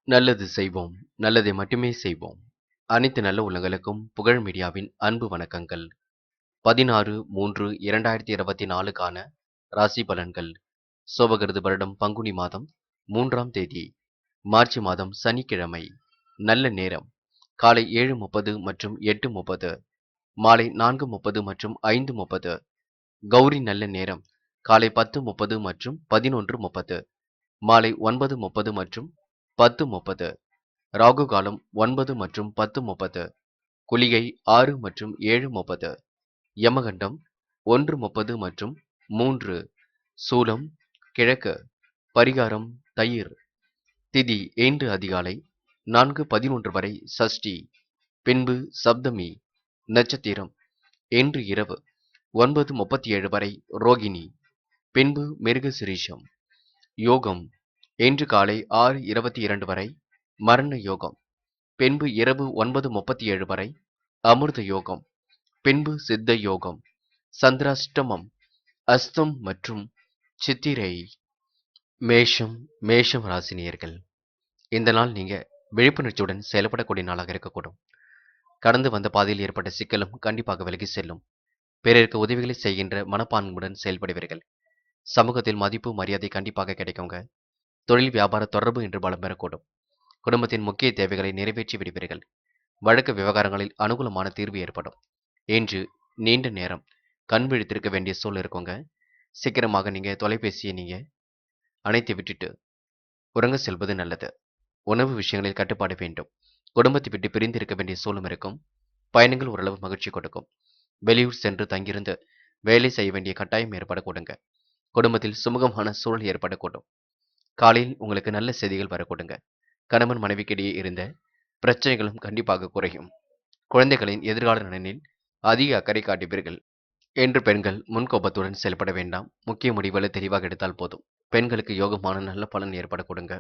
நல்லது செய்வோம். நல்லதை மட்டுமே செய்வோம். அனைத்து நல்ல உள்ளங்களுக்கும் புகழ் மீடியாவின் அன்பு வணக்கங்கள். 16/3/2024க்கான ராசி பலன்கள். சோபகிருது வருடம் பங்குனி மாதம் 3ஆம் தேதி, மார்ச் மாதம் சனிக்கிழமை. நல்ல நேரம் காலை 7:30 மற்றும் 8:30, மாலை 4:30 மற்றும் 5:30. கௌரி நல்ல நேரம் காலை 10:30 மற்றும் 11:30, மாலை 9:30 மற்றும் 10:30. ராகு காலம் 9 மற்றும் 10:30. குளிகை 6 மற்றும் 7:30. யமகண்டம் 1:30 மற்றும் 3. சூலம் கிழக்கு. பரிகாரம் தயிர். திதி இன்று அதிகாலை 4:11 வரை சஷ்டி, பின்பு சப்தமி. நட்சத்திரம் இன்று இரவு 9:37 வரை ரோகிணி, பின்பு மிருகசிரீஷம். யோகம் இன்று காலை 6:22 வரை மரண யோகம், பின்பு இரவு 9:37 வரை அமிர்த யோகம், பின்பு சித்த யோகம். சந்திராஷ்டமம் அஸ்தம் மற்றும் சித்திரை. மேஷம் ராசினியர்கள். இந்த நாள் நீங்க விழிப்புணர்ச்சியுடன் செயல்படக்கூடிய நாளாக இருக்கக்கூடும். கடந்து வந்த பாதையில் ஏற்பட்ட சிக்கலும் கண்டிப்பாக விலகி செல்லும். பிறருக்கு உதவிகளை செய்கின்ற மனப்பான்மையுடன் செயல்படுவீர்கள். சமூகத்தில் மதிப்பு மரியாதை கண்டிப்பாக கிடைக்குங்க. தொழில் வியாபார தொடர்பு என்று பலம் பெறக்கூடும். குடும்பத்தின் முக்கிய தேவைகளை நிறைவேற்றி விடுவீர்கள். வழக்கு விவகாரங்களில் அனுகூலமான தீர்வு ஏற்படும். இன்று நீண்ட நேரம் கண் விழித்திருக்க வேண்டிய சூழல் இருக்குங்க. சீக்கிரமாக நீங்க தொலைபேசியை நீங்க அணைத்து விட்டுட்டு உறங்க செல்வது நல்லது. உணவு விஷயங்களில் கட்டுப்பாடு வேண்டும். குடும்பத்தை விட்டு பிரிந்து இருக்க வேண்டிய சூழலும் இருக்கும். பயணங்கள் ஓரளவு மகிழ்ச்சி கொடுக்கும். வெளியூர் சென்று தங்கியிருந்து வேலை செய்ய வேண்டிய கட்டாயம் ஏற்படக்கூடுங்க. குடும்பத்தில் சுமூகமான சூழல் ஏற்படக்கூடும். காலையில் உங்களுக்கு நல்ல செய்திகள் வரக்கூடுங்க. கணவன் மனைவிக்கிடையே இருந்த பிரச்சனைகளும் கண்டிப்பாக குறையும். குழந்தைகளின் எதிர்கால நலனில் அதிக அக்கறை காட்டுவீர்கள். என்று பெண்கள் முன்கோபத்துடன் செயல்பட வேண்டாம். முக்கிய முடிவுகளை தெளிவாக எடுத்தால் போதும். பெண்களுக்கு யோகமான நல்ல பலன் ஏற்படக்கூடுங்க.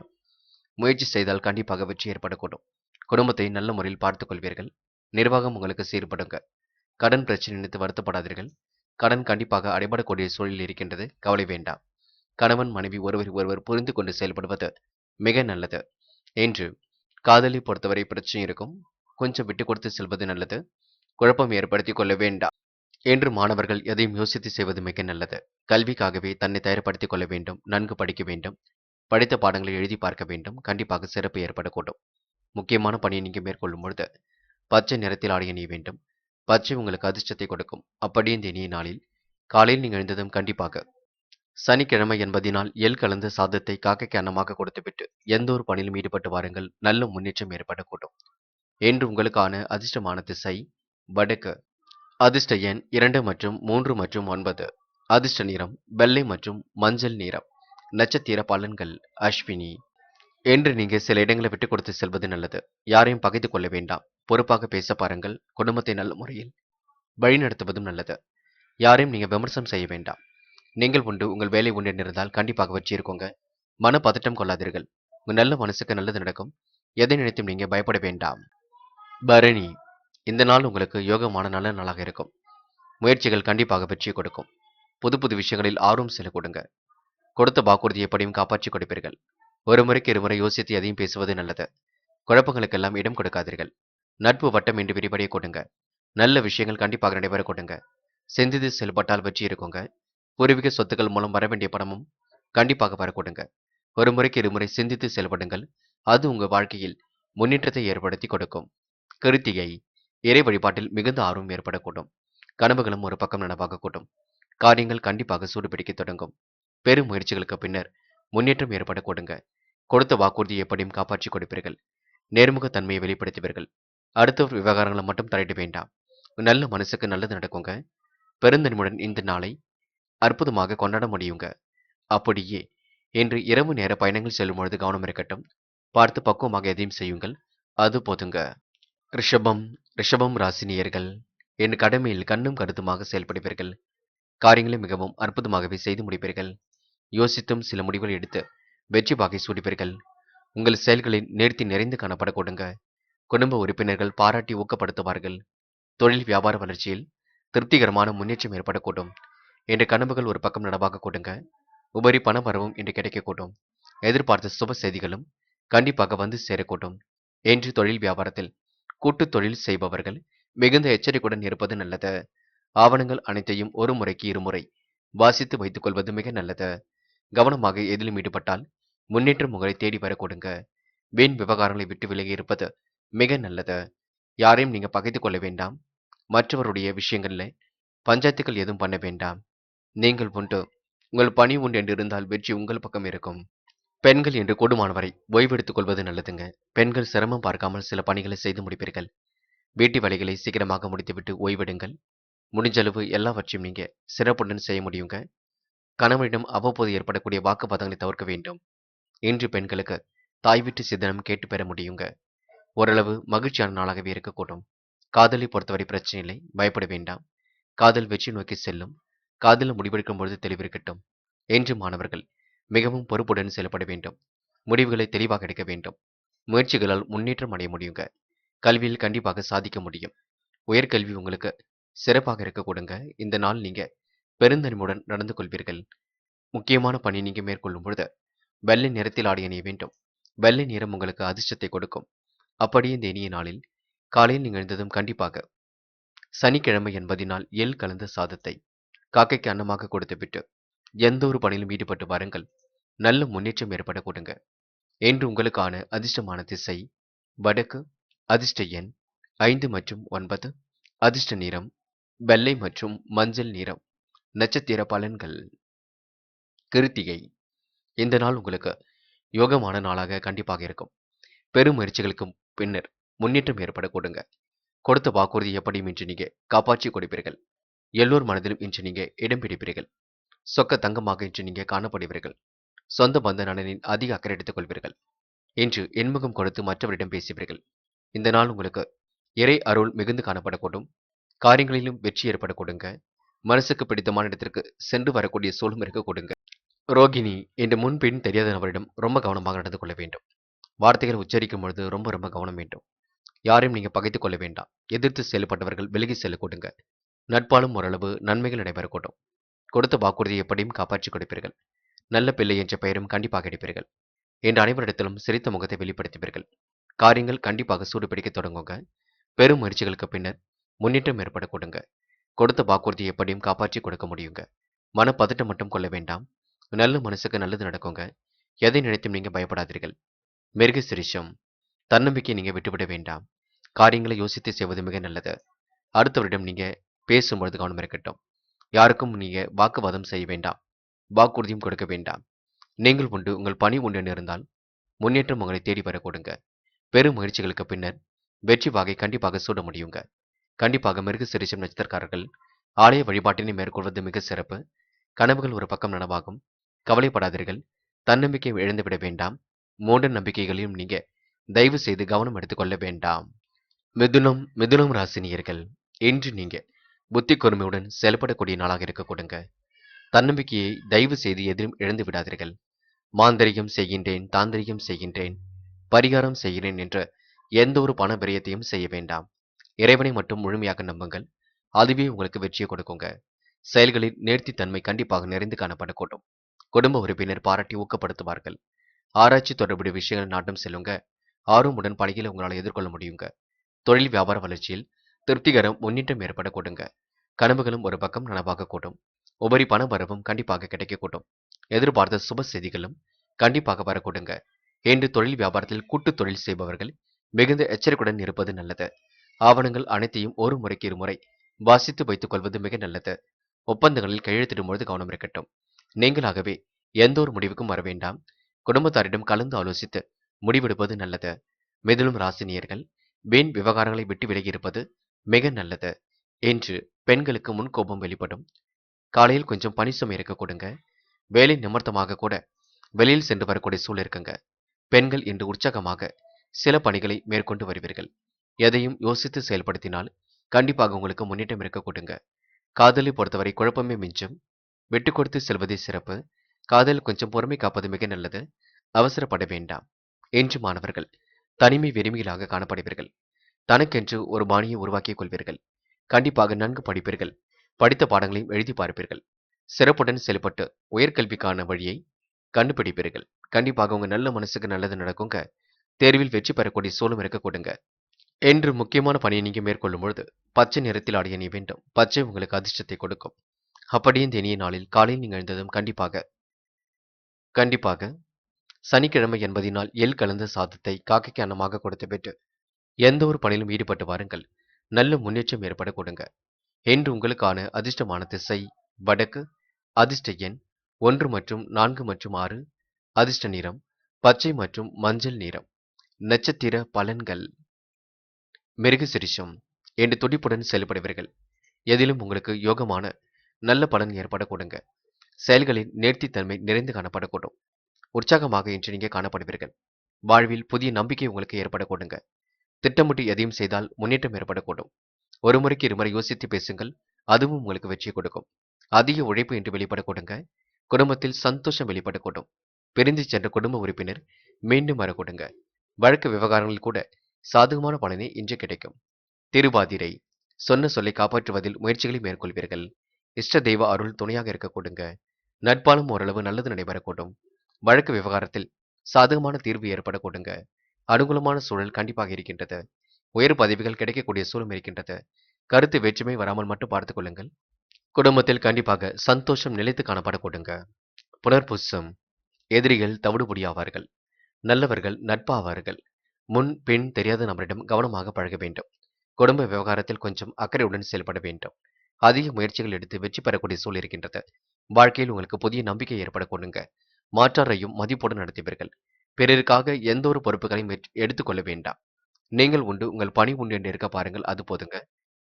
முயற்சி செய்தால் கண்டிப்பாக வெற்றி ஏற்படக்கூடும். குடும்பத்தை நல்ல முறையில் பார்த்துக் கொள்வீர்கள். நிர்வாகம் உங்களுக்கு சீர்படுங்க. கடன் பிரச்சனை நினைத்து வருத்தப்படாதீர்கள். கடன் கண்டிப்பாக அடைபடக்கூடிய சூழலில் இருக்கின்றது, கவலை வேண்டாம். கணவன் மனைவி ஒருவர் புரிந்து கொண்டு செயல்படுவது மிக நல்லது. என்று காதலை பொறுத்தவரை பிரச்சனை இருக்கும். கொஞ்சம் விட்டு கொடுத்து செல்வது நல்லது. குழப்பம் ஏற்படுத்திக் கொள்ள வேண்டாம். என்று மாணவர்கள் எதையும் யோசித்து செய்வது மிக நல்லது. கல்விக்காகவே தன்னை தயார்படுத்திக் கொள்ள வேண்டும். நன்கு படிக்க வேண்டும். படித்த பாடங்களை எழுதி பார்க்க வேண்டும். கண்டிப்பாக சிறப்பு ஏற்படக்கூடும். முக்கியமான பணியை நீங்க மேற்கொள்ளும் பொழுது பச்சை நிறத்தில் ஆடை அணிய வேண்டும். பச்சை உங்களுக்கு அதிர்ஷ்டத்தை கொடுக்கும். அப்படி இந்த இனிய நாளில் காலையில் நீங்கள் எழுந்ததும் கண்டிப்பாக சனிக்கிழமை என்பதினால் எள் கலந்த சாதத்தை காக்கைக்கு அன்னமாக கொடுத்துவிட்டு எந்த ஒரு பணியிலும் ஈடுபட்டு வாருங்கள். நல்ல முன்னேற்றம் ஏற்படக்கூடும். என்று உங்களுக்கான அதிர்ஷ்டமான திசை வடக்கு. அதிர்ஷ்ட எண் 2 மற்றும் 3 மற்றும் 9. அதிர்ஷ்ட நிறம் வெள்ளை மற்றும் மஞ்சள் நிறம். நட்சத்திர பலன்கள் அஸ்வினி. என்று நீங்க சில இடங்களை விட்டு கொடுத்து செல்வது நல்லது. யாரையும் பகைத்து கொள்ள வேண்டாம். பொறுப்பாக பேச பாருங்கள். குடும்பத்தை நல்ல முறையில் வழிநடத்துவதும் நல்லது. யாரையும் நீங்க விமர்சனம் செய்ய வேண்டாம். நீங்கள் உண்டு உங்கள் வேலை உண்டு இருந்தால் கண்டிப்பாக வெற்றி இருக்குங்க. மன பதட்டம் கொள்ளாதீர்கள். உங்க நல்ல மனசுக்கு நல்லது நடக்கும். எதை நினைத்தும் நீங்க பயப்பட வேண்டாம். பரணி. இந்த நாள் உங்களுக்கு யோகமான நல்ல நாளாக இருக்கும். முயற்சிகள் கண்டிப்பாக வெற்றி கொடுக்கும். புது புது விஷயங்களில் ஆர்வம் செல்ல கொடுங்க. கொடுத்த வாக்குறுதி எப்படியும் காப்பாற்றி கொடுப்பீர்கள். ஒரு முறைக்கு இருமுறை யோசித்து எதையும் பேசுவது நல்லது. குழப்பங்களுக்கெல்லாம் இடம் கொடுக்காதீர்கள். நட்பு வட்டம் என்று விரிவடைய கொடுங்க. நல்ல விஷயங்கள் கண்டிப்பாக நடைபெற கொடுங்க. சிந்தித்து செயல்பட்டால் வெற்றி இருக்குங்க. பூர்வீக சொத்துக்கள் மூலம் வரவேண்டிய பணமும் கண்டிப்பாக வரக்கூடுங்க. ஒரு முறைக்கு இருமுறை சிந்தித்து செயல்படுங்கள். அது உங்க வாழ்க்கையில் முன்னேற்றத்தை ஏற்படுத்தி கொடுக்கும். கிருத்திகை. இறை வழிபாட்டில் மிகுந்த ஆர்வம் ஏற்படக்கூடும். கனவுகளும் ஒரு பக்கம் நனவாகக்கூடும். காரியங்கள் கண்டிப்பாக சூடுபிடிக்க தொடங்கும். பெரும் முயற்சிகளுக்கு பின்னர் முன்னேற்றம் ஏற்பட கொடுங்க. கொடுத்த வாக்குறுதி எப்படியும் காப்பாற்றி கொடுப்பீர்கள். நேர்முக தன்மையை வெளிப்படுத்துவீர்கள். அடுத்தவர் விவகாரங்களை மட்டும் தலையிட வேண்டாம். நல்ல மனசுக்கு நல்லது நடக்குங்க. பெருந்தன்மையுடன் இந்த நாளை அற்புதமாக கொண்டாட முடியுங்க. அப்படியே இன்று இரவு நேர பயணங்கள் செல்லும் பொழுது கவனம் இருக்கட்டும். பார்த்து பக்குவமாக எதையும் செய்யுங்கள். அது போதுங்க. ரிஷபம் ராசினியர்கள். என் கடமையில் கண்ணும் கருத்துமாக செயல்படுவீர்கள். காரியங்களை மிகவும் அற்புதமாகவே செய்து முடிப்பீர்கள். யோசித்தும் சில முடிவுகள் எடுத்து வெற்றி வாகை சூடிப்பீர்கள். உங்கள் செயல்களில் நேர்த்தி நிறைந்து காணப்பட கொடுங்க. குடும்ப உறுப்பினர்கள் பாராட்டி ஊக்கப்படுத்துவார்கள். தொழில் வியாபார வளர்ச்சியில் திருப்திகரமான முன்னேற்றம் ஏற்படக்கூடும். என்ற கனவுகள் ஒரு பக்கம் நடவாக கொடுங்க. உபரி பண வரவும் இன்று கிடைக்கக்கூடும். எதிர்பார்த்த சுப செய்திகளும் கண்டிப்பாக வந்து சேரக்கூடும். என்று தொழில் வியாபாரத்தில் கூட்டு தொழில் செய்பவர்கள் மிகுந்த எச்சரிக்கையுடன் இருப்பது நல்லது. ஆவணங்கள் அனைத்தையும் ஒரு முறைக்கு இருமுறை வாசித்து வைத்துக் கொள்வது மிக நல்லது. கவனமாக எதிலும் ஈடுபட்டால் முன்னேற்றம் உங்களை தேடி வரக்கூடுங்க. வீண் விவகாரங்களை விட்டு விலகி இருப்பது மிக நல்லது. யாரையும் நீங்க பகைத்துக் கொள்ள வேண்டாம். மற்றவருடைய விஷயங்கள்ல பஞ்சாயத்துக்கள் எதுவும் பண்ண வேண்டாம். நீங்கள் உண்டு, உங்கள் பணி உண்டு என்று இருந்தால் வெற்றி உங்கள் பக்கம் இருக்கும். பெண்கள் என்று கூடுமானவரை ஓய்வெடுத்துக் கொள்வது நல்லதுங்க. பெண்கள் சிரமம் பார்க்காமல் சில பணிகளை செய்து முடிப்பீர்கள். வீட்டு வேலைகளை சீக்கிரமாக முடித்துவிட்டு ஓய்வெடுங்கள். முடிஞ்சளவு எல்லாவற்றையும் நீங்க சிறப்புடன் செய்ய முடியுங்க. கணவனிடம் அவ்வப்போது ஏற்படக்கூடிய வாக்குவாதங்களை தவிர்க்க வேண்டும். இன்று பெண்களுக்கு தாய் வீட்டு சித்தனம் கேட்டு பெற முடியுங்க. ஓரளவு மகிழ்ச்சியான நாளாகவே இருக்கக்கூடும். காதலை பொறுத்தவரை பிரச்சனை இல்லை, பயப்பட வேண்டாம். காதல் வெற்றி நோக்கி செல்லும். காதல் முடிவெடுக்கும் பொழுது தெளிவிருக்கட்டும். என்று மாணவர்கள் மிகவும் பொறுப்புடன் செயல்பட வேண்டும். முடிவுகளை தெளிவாக எடுக்க வேண்டும். முயற்சிகளால் முன்னேற்றம் அடைய முடியுங்க. கல்வியில் கண்டிப்பாக சாதிக்க முடியும். உயர்கல்வி உங்களுக்கு சிறப்பாக இருக்க கொடுங்க. இந்த நாள் நீங்க பெருந்தன்மையுடன் நடந்து கொள்வீர்கள். முக்கியமான பணி நீங்க மேற்கொள்ளும் பொழுது வெள்ளை நிறத்தில் ஆடை அணிய வேண்டும். வெள்ளை நிறம் உங்களுக்கு அதிர்ஷ்டத்தை கொடுக்கும். அப்படியே இந்த இனிய நாளில் காலையில் நீங்கள் எழுந்ததும் கண்டிப்பாக சனிக்கிழமை என்பதினால் எள் கலந்த சாதத்தை காக்கைக்கு அன்னமாக கொடுத்துவிட்டு எந்த ஒரு பணியிலும் ஈடுபட்டு வாருங்கள். நல்ல முன்னேற்றம் ஏற்பட கொடுங்க. என்று உங்களுக்கான அதிர்ஷ்டமான திசை வடக்கு, அதிர்ஷ்ட எண் 5 மற்றும் 9, அதிர்ஷ்ட நிறம் வெள்ளை மற்றும் மஞ்சள் நிறம். நட்சத்திர பலன்கள். கிருத்திகை. இந்த நாள் உங்களுக்கு யோகமான நாளாக கண்டிப்பாக இருக்கும். பெரும் முயற்சிகளுக்கு பின்னர் முன்னேற்றம் ஏற்பட கொடுங்க. கொடுத்த வாக்குறுதி எப்படியும் இன்று நீங்க காப்பாற்றி கொடுப்பீர்கள். எல்லோர் மனதிலும் இன்று நீங்க இடம் பிடிப்பீர்கள். சொக்க தங்கமாக இன்று நீங்க காணப்படுவீர்கள். சொந்த பந்த நலனில் அதிக அக்கறை எடுத்துக் கொள்வீர்கள். இன்று எண்முகம் கொடுத்து மற்றவரிடம் பேசுவீர்கள். இந்த நாள் உங்களுக்கு இறை அருள் மிகுந்து காணப்படக்கூடும். காரியங்களிலும் வெற்றி ஏற்பட கொடுங்க. மனசுக்கு பிடித்தமான இடத்திற்கு சென்று வரக்கூடிய சூழலும் இருக்க கொடுங்க. ரோகிணி என்று முன்பின் தெரியாத நபரிடம் ரொம்ப கவனமாக நடந்து கொள்ள வேண்டும். வார்த்தைகள் உச்சரிக்கும் பொழுது ரொம்ப ரொம்ப கவனம் வேண்டும். யாரையும் நீங்க பகைத்துக் கொள்ள வேண்டாம். எதிர்த்து செயல்பட்டவர்கள் விலகி செல்ல கொடுங்க. நட்பாலும் ஓரளவு நன்மைகள் நடைபெறக்கூடும். கொடுத்த வாக்குறுதியை எப்படியும் காப்பாற்றிக் கொடுப்பீர்கள். நல்ல பிள்ளை என்ற பெயரும் கண்டிப்பாக எடுப்பீர்கள். என்று அனைவரிடத்திலும் சிரித்த முகத்தை வெளிப்படுத்துவீர்கள். காரியங்கள் கண்டிப்பாக சூடுபிடிக்க தொடங்குங்க. பெரும் முயற்சிகளுக்கு பின்னர் முன்னேற்றம் ஏற்பட கொடுங்க. கொடுத்த வாக்குறுதியை எப்படியும் காப்பாற்றி கொடுக்க முடியுங்க. மனப்பதட்டம் மட்டும் கொள்ள வேண்டாம். நல்ல மனசுக்கு நல்லது நடக்குங்க. எதை நினைத்தும் நீங்க பயப்படாதீர்கள். மிருகசிரிஷம். தன்னம்பிக்கையை நீங்க விட்டுவிட வேண்டாம். காரியங்களை யோசித்து செய்வது மிக நல்லது. அடுத்தவரிடம் நீங்க பேசும்பொழுது கவனம் இருக்கட்டும். யாருக்கும் நீங்க வாக்குவாதம் செய்ய வேண்டாம். வாக்குறுதியும் கொடுக்க வேண்டாம். நீங்கள் உண்டு, உங்கள் பணி உண்டு என்று இருந்தால் முன்னேற்றம் உங்களை தேடி வர கொடுங்க. பெரும் முயற்சிகளுக்கு பின்னர் வெற்றி வாகை கண்டிப்பாக சூட முடியுங்க. கண்டிப்பாக மிருகசிரிஷம் நட்சத்திரக்காரர்கள் ஆலய வழிபாட்டினை மேற்கொள்வது மிக சிறப்பு. கனவுகள் ஒரு பக்கம் நனவாகும். கவலைப்படாதீர்கள். தன்னம்பிக்கை இழந்துவிட வேண்டாம். மூட நம்பிக்கைகளையும் நீங்க தயவு செய்து கவனம் எடுத்துக்கொள்ள வேண்டாம். மிதுனம் ராசினியர்கள். இன்று நீங்க புத்தி கூர்மையுடன் செயல்படக்கூடிய நாளாக இருக்க கொடுங்க. தன்னம்பிக்கையை தயவு செய்து எதிலும் இழந்து விடாதீர்கள். மாந்திரிகம் செய்கின்றேன், தாந்திரிகம் செய்கின்றேன், பரிகாரம் செய்கிறேன் என்ற எந்த ஒரு பண விரயத்தையும் செய்ய வேண்டாம். இறைவனை மட்டும் முழுமையாக நம்புங்கள். அதுவே உங்களுக்கு வெற்றியை கொடுக்குங்க. செயல்களில் நேர்த்தித்தன்மை கண்டிப்பாக நிறைந்து காணப்படக்கூடும். குடும்ப உறுப்பினர் பாராட்டி ஊக்கப்படுத்துவார்கள். ஆராய்ச்சி தொடர்புடைய விஷயங்கள் நாட்டம் செல்லுங்க. ஆர்வமுடன் பணிகளை உங்களால் எதிர்கொள்ள முடியுங்க. தொழில் வியாபார வளர்ச்சியில் திருப்திகரம் முன்னேற்றம் ஏற்பட கொடுங்க. கனவுகளும் ஒரு பக்கம் நனவாக கூடும். உபரி பண வரவும் கண்டிப்பாக கிடைக்கக்கூடும். எதிர்பார்த்த சுப செய்திகளும் கண்டிப்பாக வரக்கூடுங்க. என்று தொழில் வியாபாரத்தில் கூட்டு தொழில் செய்பவர்கள் மிகுந்த எச்சரிக்கையுடன் இருப்பது நல்லது. ஆவணங்கள் அனைத்தையும் ஒரு முறைக்கு இருமுறை வாசித்து வைத்துக் கொள்வது மிக நல்லது. ஒப்பந்தங்களில் கையெழுத்திடும் பொழுது கவனம் இருக்கட்டும். நீங்களாகவே எந்த ஒரு முடிவுக்கும் வர வேண்டாம். குடும்பத்தாரிடம் கலந்து ஆலோசித்து முடிவெடுப்பது நல்லது. மிதுனம் ராசினியர்கள் வீண் விவகாரங்களை விட்டு விலகி இருப்பது மிக நல்லது. என்று பெண்களுக்கு முன்கோபம் வெளிப்படும். காலையில் கொஞ்சம் பணி சுமை இருக்க கொடுங்க. வேலை நிமித்தமாக கூட வெளியில் சென்று வரக்கூடிய சூழல் இருக்குங்க. பெண்கள் இன்று உற்சாகமாக சில பணிகளை மேற்கொண்டு வருவீர்கள். எதையும் யோசித்து செயல்படுத்தினால் கண்டிப்பாக உங்களுக்கு முன்னேற்றம் இருக்க கொடுங்க. காதலை பொறுத்தவரை குழப்பமே மிஞ்சும். விட்டு கொடுத்து செல்வதே சிறப்பு. காதல் கொஞ்சம் பொறுமை காப்பது மிக நல்லது. அவசரப்பட வேண்டாம். என்று மாணவர்கள் தனிமை விரும்பிகளாக காணப்படுவீர்கள். தனக்கென்று ஒரு பாணியை உருவாக்கிக் கொள்வீர்கள். கண்டிப்பாக நன்கு படிப்பீர்கள். படித்த பாடங்களையும் எழுதி பார்ப்பீர்கள். சிறப்புடன் செயல்பட்டு உயர்கல்விக்கான வழியை கண்டுபிடிப்பீர்கள். கண்டிப்பாக உங்க நல்ல மனசுக்கு நல்லது நடக்குங்க. தேர்வில் வெற்றி பெறக்கூடிய சூழலும் இருக்க கொடுங்க. என்று முக்கியமான பணியை நீங்க மேற்கொள்ளும் பொழுது பச்சை நிறத்தில் ஆடை அணிய வேண்டும். பச்சை உங்களுக்கு அதிர்ஷ்டத்தை கொடுக்கும். அப்படியே இந்த இனிய நாளில் காலையில் நீங்கள் எழுந்ததும் கண்டிப்பாக சனிக்கிழமை என்பதினால் எள் கலந்த சாதத்தை காக்கைக்கு அன்னமாக கொடுத்துவிட்டு எந்த ஒரு பணியிலும் ஈடுபட்டு வாருங்கள். நல்ல முன்னேற்றம் ஏற்பட கொடுங்க. என்று உங்களுக்கான அதிர்ஷ்டமான திசை வடக்கு, அதிர்ஷ்ட எண் 1 மற்றும் 4 மற்றும் 6, அதிர்ஷ்ட நிறம் பச்சை மற்றும் மஞ்சள் நிறம். நட்சத்திர பலன்கள். மிருகசிரிஷம் என்று துடிப்புடன் செயல்படுவீர்கள். எதிலும் உங்களுக்கு யோகமான நல்ல பலன் ஏற்பட கொடுங்க. செயல்களின் நேர்த்தித்தன்மை நிறைந்து காணப்படக்கூடும். உற்சாகமாக இன்று நீங்க காணப்படுவீர்கள். வாழ்வில் புதிய நம்பிக்கை உங்களுக்கு ஏற்பட கொடுங்க. திட்டமிட்டு எதையும் செய்தால் முன்னேற்றம் ஏற்படக்கூடும். ஒரு முறைக்கு இருமுறை யோசித்து பேசுங்கள். அதுவும் உங்களுக்கு வெற்றி கொடுக்கும். அதிக உழைப்பு இன்று வெளிப்பட கொடுங்க. குடும்பத்தில் சந்தோஷம் வெளிப்பட கூடும். பிரிந்து சென்ற குடும்ப உறுப்பினர் மீண்டும் வர கொடுங்க. வழக்கு விவகாரங்களில் கூட சாதகமான பலனே இன்று கிடைக்கும். திருவாதிரை சொன்ன சொல்லை காப்பாற்றுவதில் முயற்சிகளை மேற்கொள்வீர்கள். இஷ்ட தெய்வ அருள் துணையாக இருக்க கொடுங்க. நட்பாலும் ஓரளவு நல்லது நடைபெறக்கூடும். வழக்கு விவகாரத்தில் சாதகமான தீர்வு ஏற்பட கொடுங்க. அனுகூலமான சூழல் கண்டிப்பாக இருக்கின்றது. உயர் பதவிகள் கிடைக்கக்கூடிய சூழல் இருக்கின்றது. கருத்து வேற்றுமை வராமல் மட்டும் பார்த்துக் கொள்ளுங்கள். குடும்பத்தில் கண்டிப்பாக சந்தோஷம் நிலைத்து காணப்பட கொடுங்க. புனர்பூசம் எதிரிகள் தவிடுபொடியாவார்கள். நல்லவர்கள் நட்பாவார்கள். முன் பின் தெரியாத நபரிடம் கவனமாக பழக வேண்டும். குடும்ப விவகாரத்தில் கொஞ்சம் அக்கறையுடன் செயல்பட வேண்டும். அதிக முயற்சிகள் எடுத்து வெற்றி பெறக்கூடிய சூழல் இருக்கின்றது. வாழ்க்கையில் உங்களுக்கு புதிய நம்பிக்கை ஏற்பட கொடுங்க. மாற்றாரையும் மதிப்புடன் நடத்துவீர்கள். பிறருக்காக எந்த ஒரு பொறுப்புகளையும் எடுத்துக்கொள்ள வேண்டாம். நீங்கள் உண்டு உங்கள் பணி உண்டு என்று இருக்க பாருங்கள், அது போதுங்க.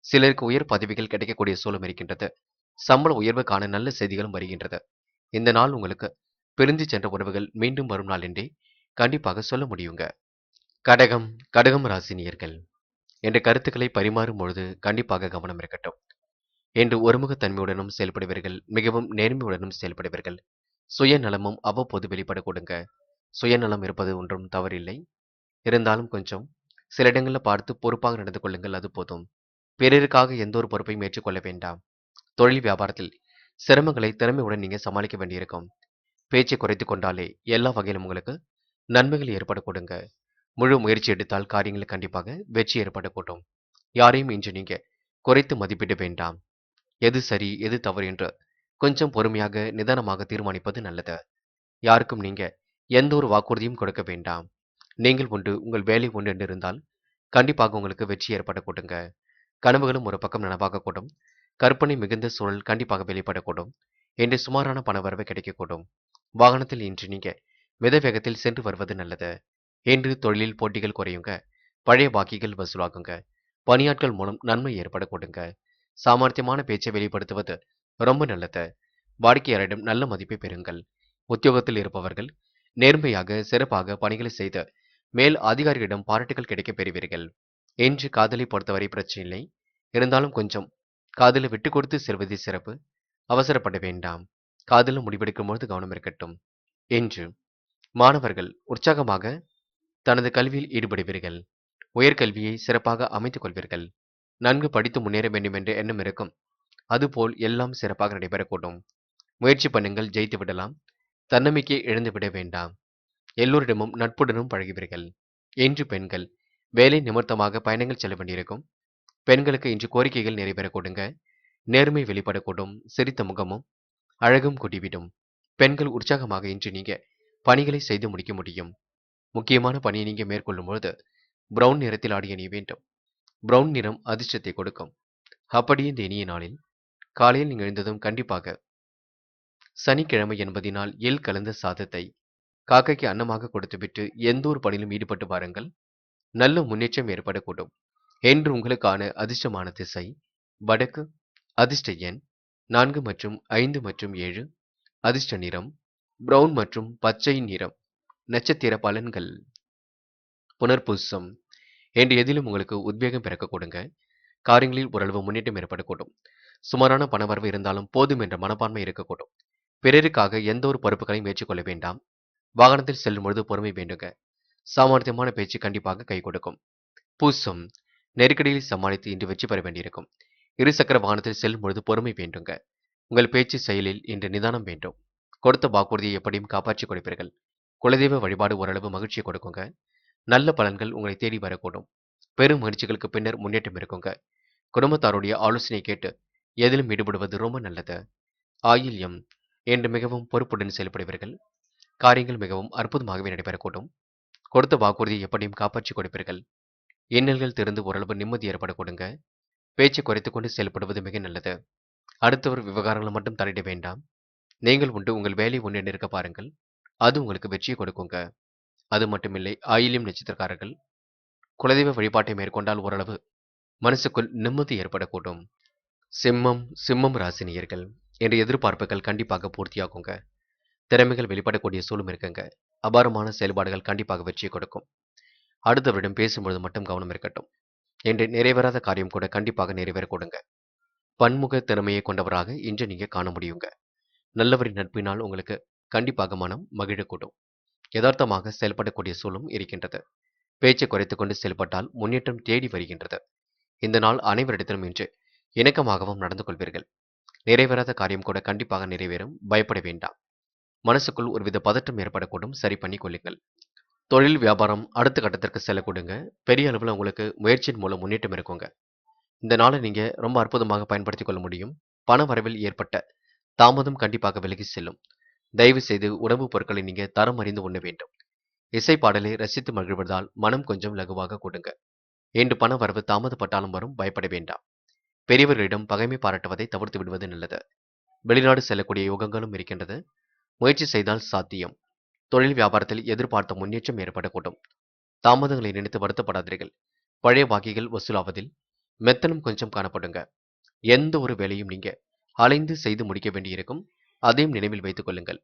சிலருக்கு உயர் பதவிகள் கிடைக்கக்கூடிய சூழல் இருக்கின்றது. சம்பள உயர்வுக்கான நல்ல செய்திகளும் வருகின்றது. இந்த நாள் உங்களுக்கு பிரிந்து சென்ற உறவுகள் மீண்டும் வரும் நாள் என்றே கண்டிப்பாக சொல்ல முடியுங்க. கடகம் ராசினியர்கள் என்ற கருத்துக்களை பரிமாறும் பொழுது கண்டிப்பாக கவனம் இருக்கட்டும். என்று ஒருமுகத்தன்மையுடனும் செயல்படுவீர்கள். மிகவும் நேர்மையுடனும் செயல்படுவீர்கள். சுயநலமும் அவ்வப்போது வெளிப்பட கொடுங்க. சுயநலம் இருப்பது ஒன்றும் தவறில்லை. இருந்தாலும் கொஞ்சம் சில இடங்களில் பார்த்து பொறுப்பாக நடந்து கொள்ளுங்கள், அது போதும். பிறருக்காக எந்த ஒரு பொறுப்பையும் ஏற்றுக்கொள்ள வேண்டாம். தொழில் வியாபாரத்தில் சிரமங்களை திறமையுடன் நீங்க சமாளிக்க வேண்டியிருக்கும். பேச்சை குறைத்துக் கொண்டாலே எல்லா வகையிலும் உங்களுக்கு நன்மைகள் ஏற்பட கொடுங்க. முழு முயற்சி எடுத்தால் காரியங்கள் கண்டிப்பாக வெற்றி ஏற்படக்கூடும். யாரையும் இன்று நீங்க குறைத்து மதிப்பிட வேண்டாம். எது சரி எது தவறு என்று கொஞ்சம் பொறுமையாக நிதானமாக தீர்மானிப்பது நல்லது. யாருக்கும் நீங்க எந்த ஒரு வாக்குறுதியும் கொடுக்க வேண்டாம். நீங்கள் உண்டு உங்கள் வேலை உண்டு என்று இருந்தால் கண்டிப்பாக உங்களுக்கு வெற்றி ஏற்பட கூடுங்க. கனவுகளும் ஒரு பக்கம் நனவாக கூடும். கற்பனை மிகுந்த சூழல் கண்டிப்பாக வெளிப்படக்கூடும். என்று சுமாரான பணவரவு கிடைக்கக்கூடும். வாகனத்தில் இன்று நீங்க மித வேகத்தில் சென்று வருவது நல்லது. என்று தொழிலில் போட்டிகள் குறையுங்க. பழைய பாக்கிகள் வசூலாகுங்க. பணியாட்கள் மூலம் நன்மை ஏற்பட கொடுங்க. சாமர்த்தியமான பேச்சை வெளிப்படுத்துவது ரொம்ப நல்லது. வாடிக்கையாளரிடம் நல்ல மதிப்பை பெறுங்கள். உத்தியோகத்தில் இருப்பவர்கள் நேர்மையாக சிறப்பாக பணிகளை செய்து மேல் அதிகாரிகளிடம் பாராட்டுகள் கிடைக்கப் பெறுவீர்கள். என்று காதலை பொறுத்தவரை பிரச்சனை இல்லை. இருந்தாலும் கொஞ்சம் காதலை விட்டு கொடுத்து செல்வதே சிறப்பு. அவசரப்பட வேண்டாம். காதலில் முடிவெடுக்கும் பொழுது கவனம் இருக்கட்டும். என்று மாணவர்கள் உற்சாகமாக தனது கல்வியில் ஈடுபடுவீர்கள். உயர்கல்வியை சிறப்பாக அமைத்துக் கொள்வீர்கள். நன்கு படித்து முன்னேற வேண்டும் என்ற எண்ணம் இருக்கும். அதுபோல் எல்லாம் சிறப்பாக நடைபெறக்கூடும். முயற்சி பண்ணுங்கள், ஜெயித்து விடலாம். தன்னம்பிக்கையை இழந்து விட வேண்டாம். எல்லோரிடமும் நட்புடனும் பழகுவீர்கள். என்று பெண்கள் வேலை நிமித்தமாக பயணங்கள் செல்ல வேண்டியிருக்கும். பெண்களுக்கு இன்று கோரிக்கைகள் நிறைவேற கொடுங்க. நேர்மை வெளிப்படக்கூடும். சிரித்த முகமும் அழகும் கூட்டிவிடும். பெண்கள் உற்சாகமாக இன்று நீங்க பணிகளை செய்து முடிக்க முடியும். முக்கியமான பணியை நீங்க மேற்கொள்ளும் பொழுது பிரவுன் நிறத்தில் ஆடை அணிய வேண்டும். பிரவுன் நிறம் அதிர்ஷ்டத்தை கொடுக்கும். அப்படியே இந்த இனிய நாளில் காலையில் நீங்கள் எழுந்ததும் கண்டிப்பாக சனிக்கிழமை என்பதினால் எள் கலந்த சாதத்தை காக்கைக்கு அன்னமாக கொடுத்துவிட்டு எந்த ஒரு பணியிலும் ஈடுபட்டு பாருங்கள். நல்ல முன்னேற்றம் ஏற்படக்கூடும். என்று உங்களுக்கான அதிர்ஷ்டமான திசை வடக்கு, அதிர்ஷ்ட எண் 4 மற்றும் 5 மற்றும் 7, அதிர்ஷ்ட நிறம் பிரவுன் மற்றும் பச்சை நிறம். நட்சத்திர பலன்கள். புனர்பூசம் என்று எதிலும் உங்களுக்கு உத்வேகம் பிறக்க கொடுங்க. காரியங்களில் ஓரளவு முன்னேற்றம் ஏற்படக்கூடும். சுமாரான பணவரவு இருந்தாலும் போதும் என்ற மனப்பான்மை இருக்கக்கூடும். பிறருக்காக எந்த ஒரு பொறுப்புகளையும் ஏற்றுக்கொள்ள வேண்டாம். வாகனத்தில் செல்லும் பொழுது பொறுமை வேண்டுங்க. சாமர்த்தியமான பேச்சு கண்டிப்பாக கை கொடுக்கும். பூசம் நெருக்கடியை சமாளித்து இன்று வெற்றி பெற வேண்டியிருக்கும். இருசக்கர வாகனத்தில் செல்லும் பொழுது பொறுமை வேண்டுங்க. உங்கள் பேச்சு செயலில் இன்று நிதானம் வேண்டும். கொடுத்த வாக்குறுதியை எப்படியும் காப்பாற்றிக் கொடுப்பீர்கள். குலதெய்வ வழிபாடு ஓரளவு மகிழ்ச்சியை கொடுக்குங்க. நல்ல பலன்கள் உங்களை தேடி வரக்கூடும். பெரும் முயற்சிகளுக்கு பின்னர் முன்னேற்றம் இருக்குங்க. குடும்பத்தாருடைய ஆலோசனை கேட்டு எதிலும் ஈடுபடுவது ரொம்ப நல்லது. ஆயில்யம் என்று மிகவும் பொறுப்புடன் செயல்படுவீர்கள். காரியங்கள் மிகவும் அற்புதமாகவே நடைபெறக்கூடும். கொடுத்த வாக்குறுதியை எப்படியும் காப்பாற்றிக் கொடுப்பீர்கள். இன்னல்கள் திறந்து ஓரளவு நிம்மதி ஏற்படக்கூடுங்க. பேச்சை குறைத்துக் கொண்டு செயல்படுவது மிக நல்லது. அடுத்தவர் விவகாரங்களை மட்டும் தலையிட வேண்டாம். நீங்கள் உண்டு உங்கள் வேலை உண்டு இருக்க பாருங்கள். அது உங்களுக்கு வெற்றியை கொடுக்குங்க. அது மட்டுமில்லை, ஆயில்யம் நட்சத்திரக்காரர்கள் குலதெய்வ வழிபாட்டை மேற்கொண்டால் ஓரளவு மனசுக்குள் நிம்மதி ஏற்படக்கூடும். சிம்மம் ராசினியர்கள் என்ற எதிர்பார்ப்புகள் கண்டிப்பாக பூர்த்தியாகுங்க. திறமைகள் வெளிப்படக்கூடிய சூழலும் இருக்குங்க. அபாரமான செயல்பாடுகள் கண்டிப்பாக வெற்றியை கொடுக்கும். அடுத்தவரிடம் பேசும்பொழுது மட்டும் கவனம் இருக்கட்டும். என்று நிறைவேறாத காரியம் கூட கண்டிப்பாக நிறைவேறக்கூடுங்க. பன்முக திறமையை கொண்டவராக இன்று நீங்க காண முடியுங்க. நல்லவரின் நட்பினால் உங்களுக்கு கண்டிப்பாக மனம் மகிழக்கூடும். யதார்த்தமாக செயல்படக்கூடிய சூழலும் இருக்கின்றது. பேச்சை குறைத்துக் கொண்டு செயல்பட்டால் முன்னேற்றம் தேடி வருகின்றது. இந்த நாள் அனைவரிடத்திலும் இன்று இணக்கமாகவும் நடந்து கொள்வீர்கள். நிறைவேறாத காரியம் கூட கண்டிப்பாக நிறைவேறும். பயப்பட வேண்டாம். மனசுக்குள் ஒருவித பதற்றம் ஏற்படக்கூடும். சரி பண்ணி கொள்ளுங்கள். தொழில் வியாபாரம் அடுத்த கட்டத்திற்கு செல்லக்கூடுங்க. பெரிய அளவில் உங்களுக்கு முயற்சியின் மூலம் முன்னேற்றம் இருக்குங்க. இந்த நாளை நீங்க ரொம்ப அற்புதமாக பயன்படுத்திக் கொள்ள முடியும். பண வரவில் ஏற்பட்ட தாமதம் கண்டிப்பாக விலகி செல்லும். தயவு செய்து உணவுப் பொருட்களை நீங்க தரம் அறிந்து உண்ண வேண்டும். இசை பாடலை ரசித்து மகிழ்வதால் மனம் கொஞ்சம் லகுவாக கொடுங்க. இன்று பண வரவு தாமதப்பட்டாலும் வரும். பயப்பட வேண்டாம். பெரியவர்களிடம் பகைமை பாராட்டுவதை தவிர்த்து விடுவது நல்லது. வெளிநாடு செல்லக்கூடிய யோகங்களும் இருக்கின்றது. முயற்சி செய்தால் சாத்தியம். தொழில் வியாபாரத்தில் எதிர்பார்த்த முன்னேற்றம் ஏற்படக்கூடும். தாமதங்களை நினைத்து வருத்தப்படாதீர்கள். பழைய பாக்கிகள் வசூலாவதில் மெத்தனம் கொஞ்சம் காணப்படுங்க. எந்த ஒரு வேலையும் நீங்க அலைந்து செய்து முடிக்க வேண்டியிருக்கும். அதையும் நினைவில் வைத்துக் கொள்ளுங்கள்.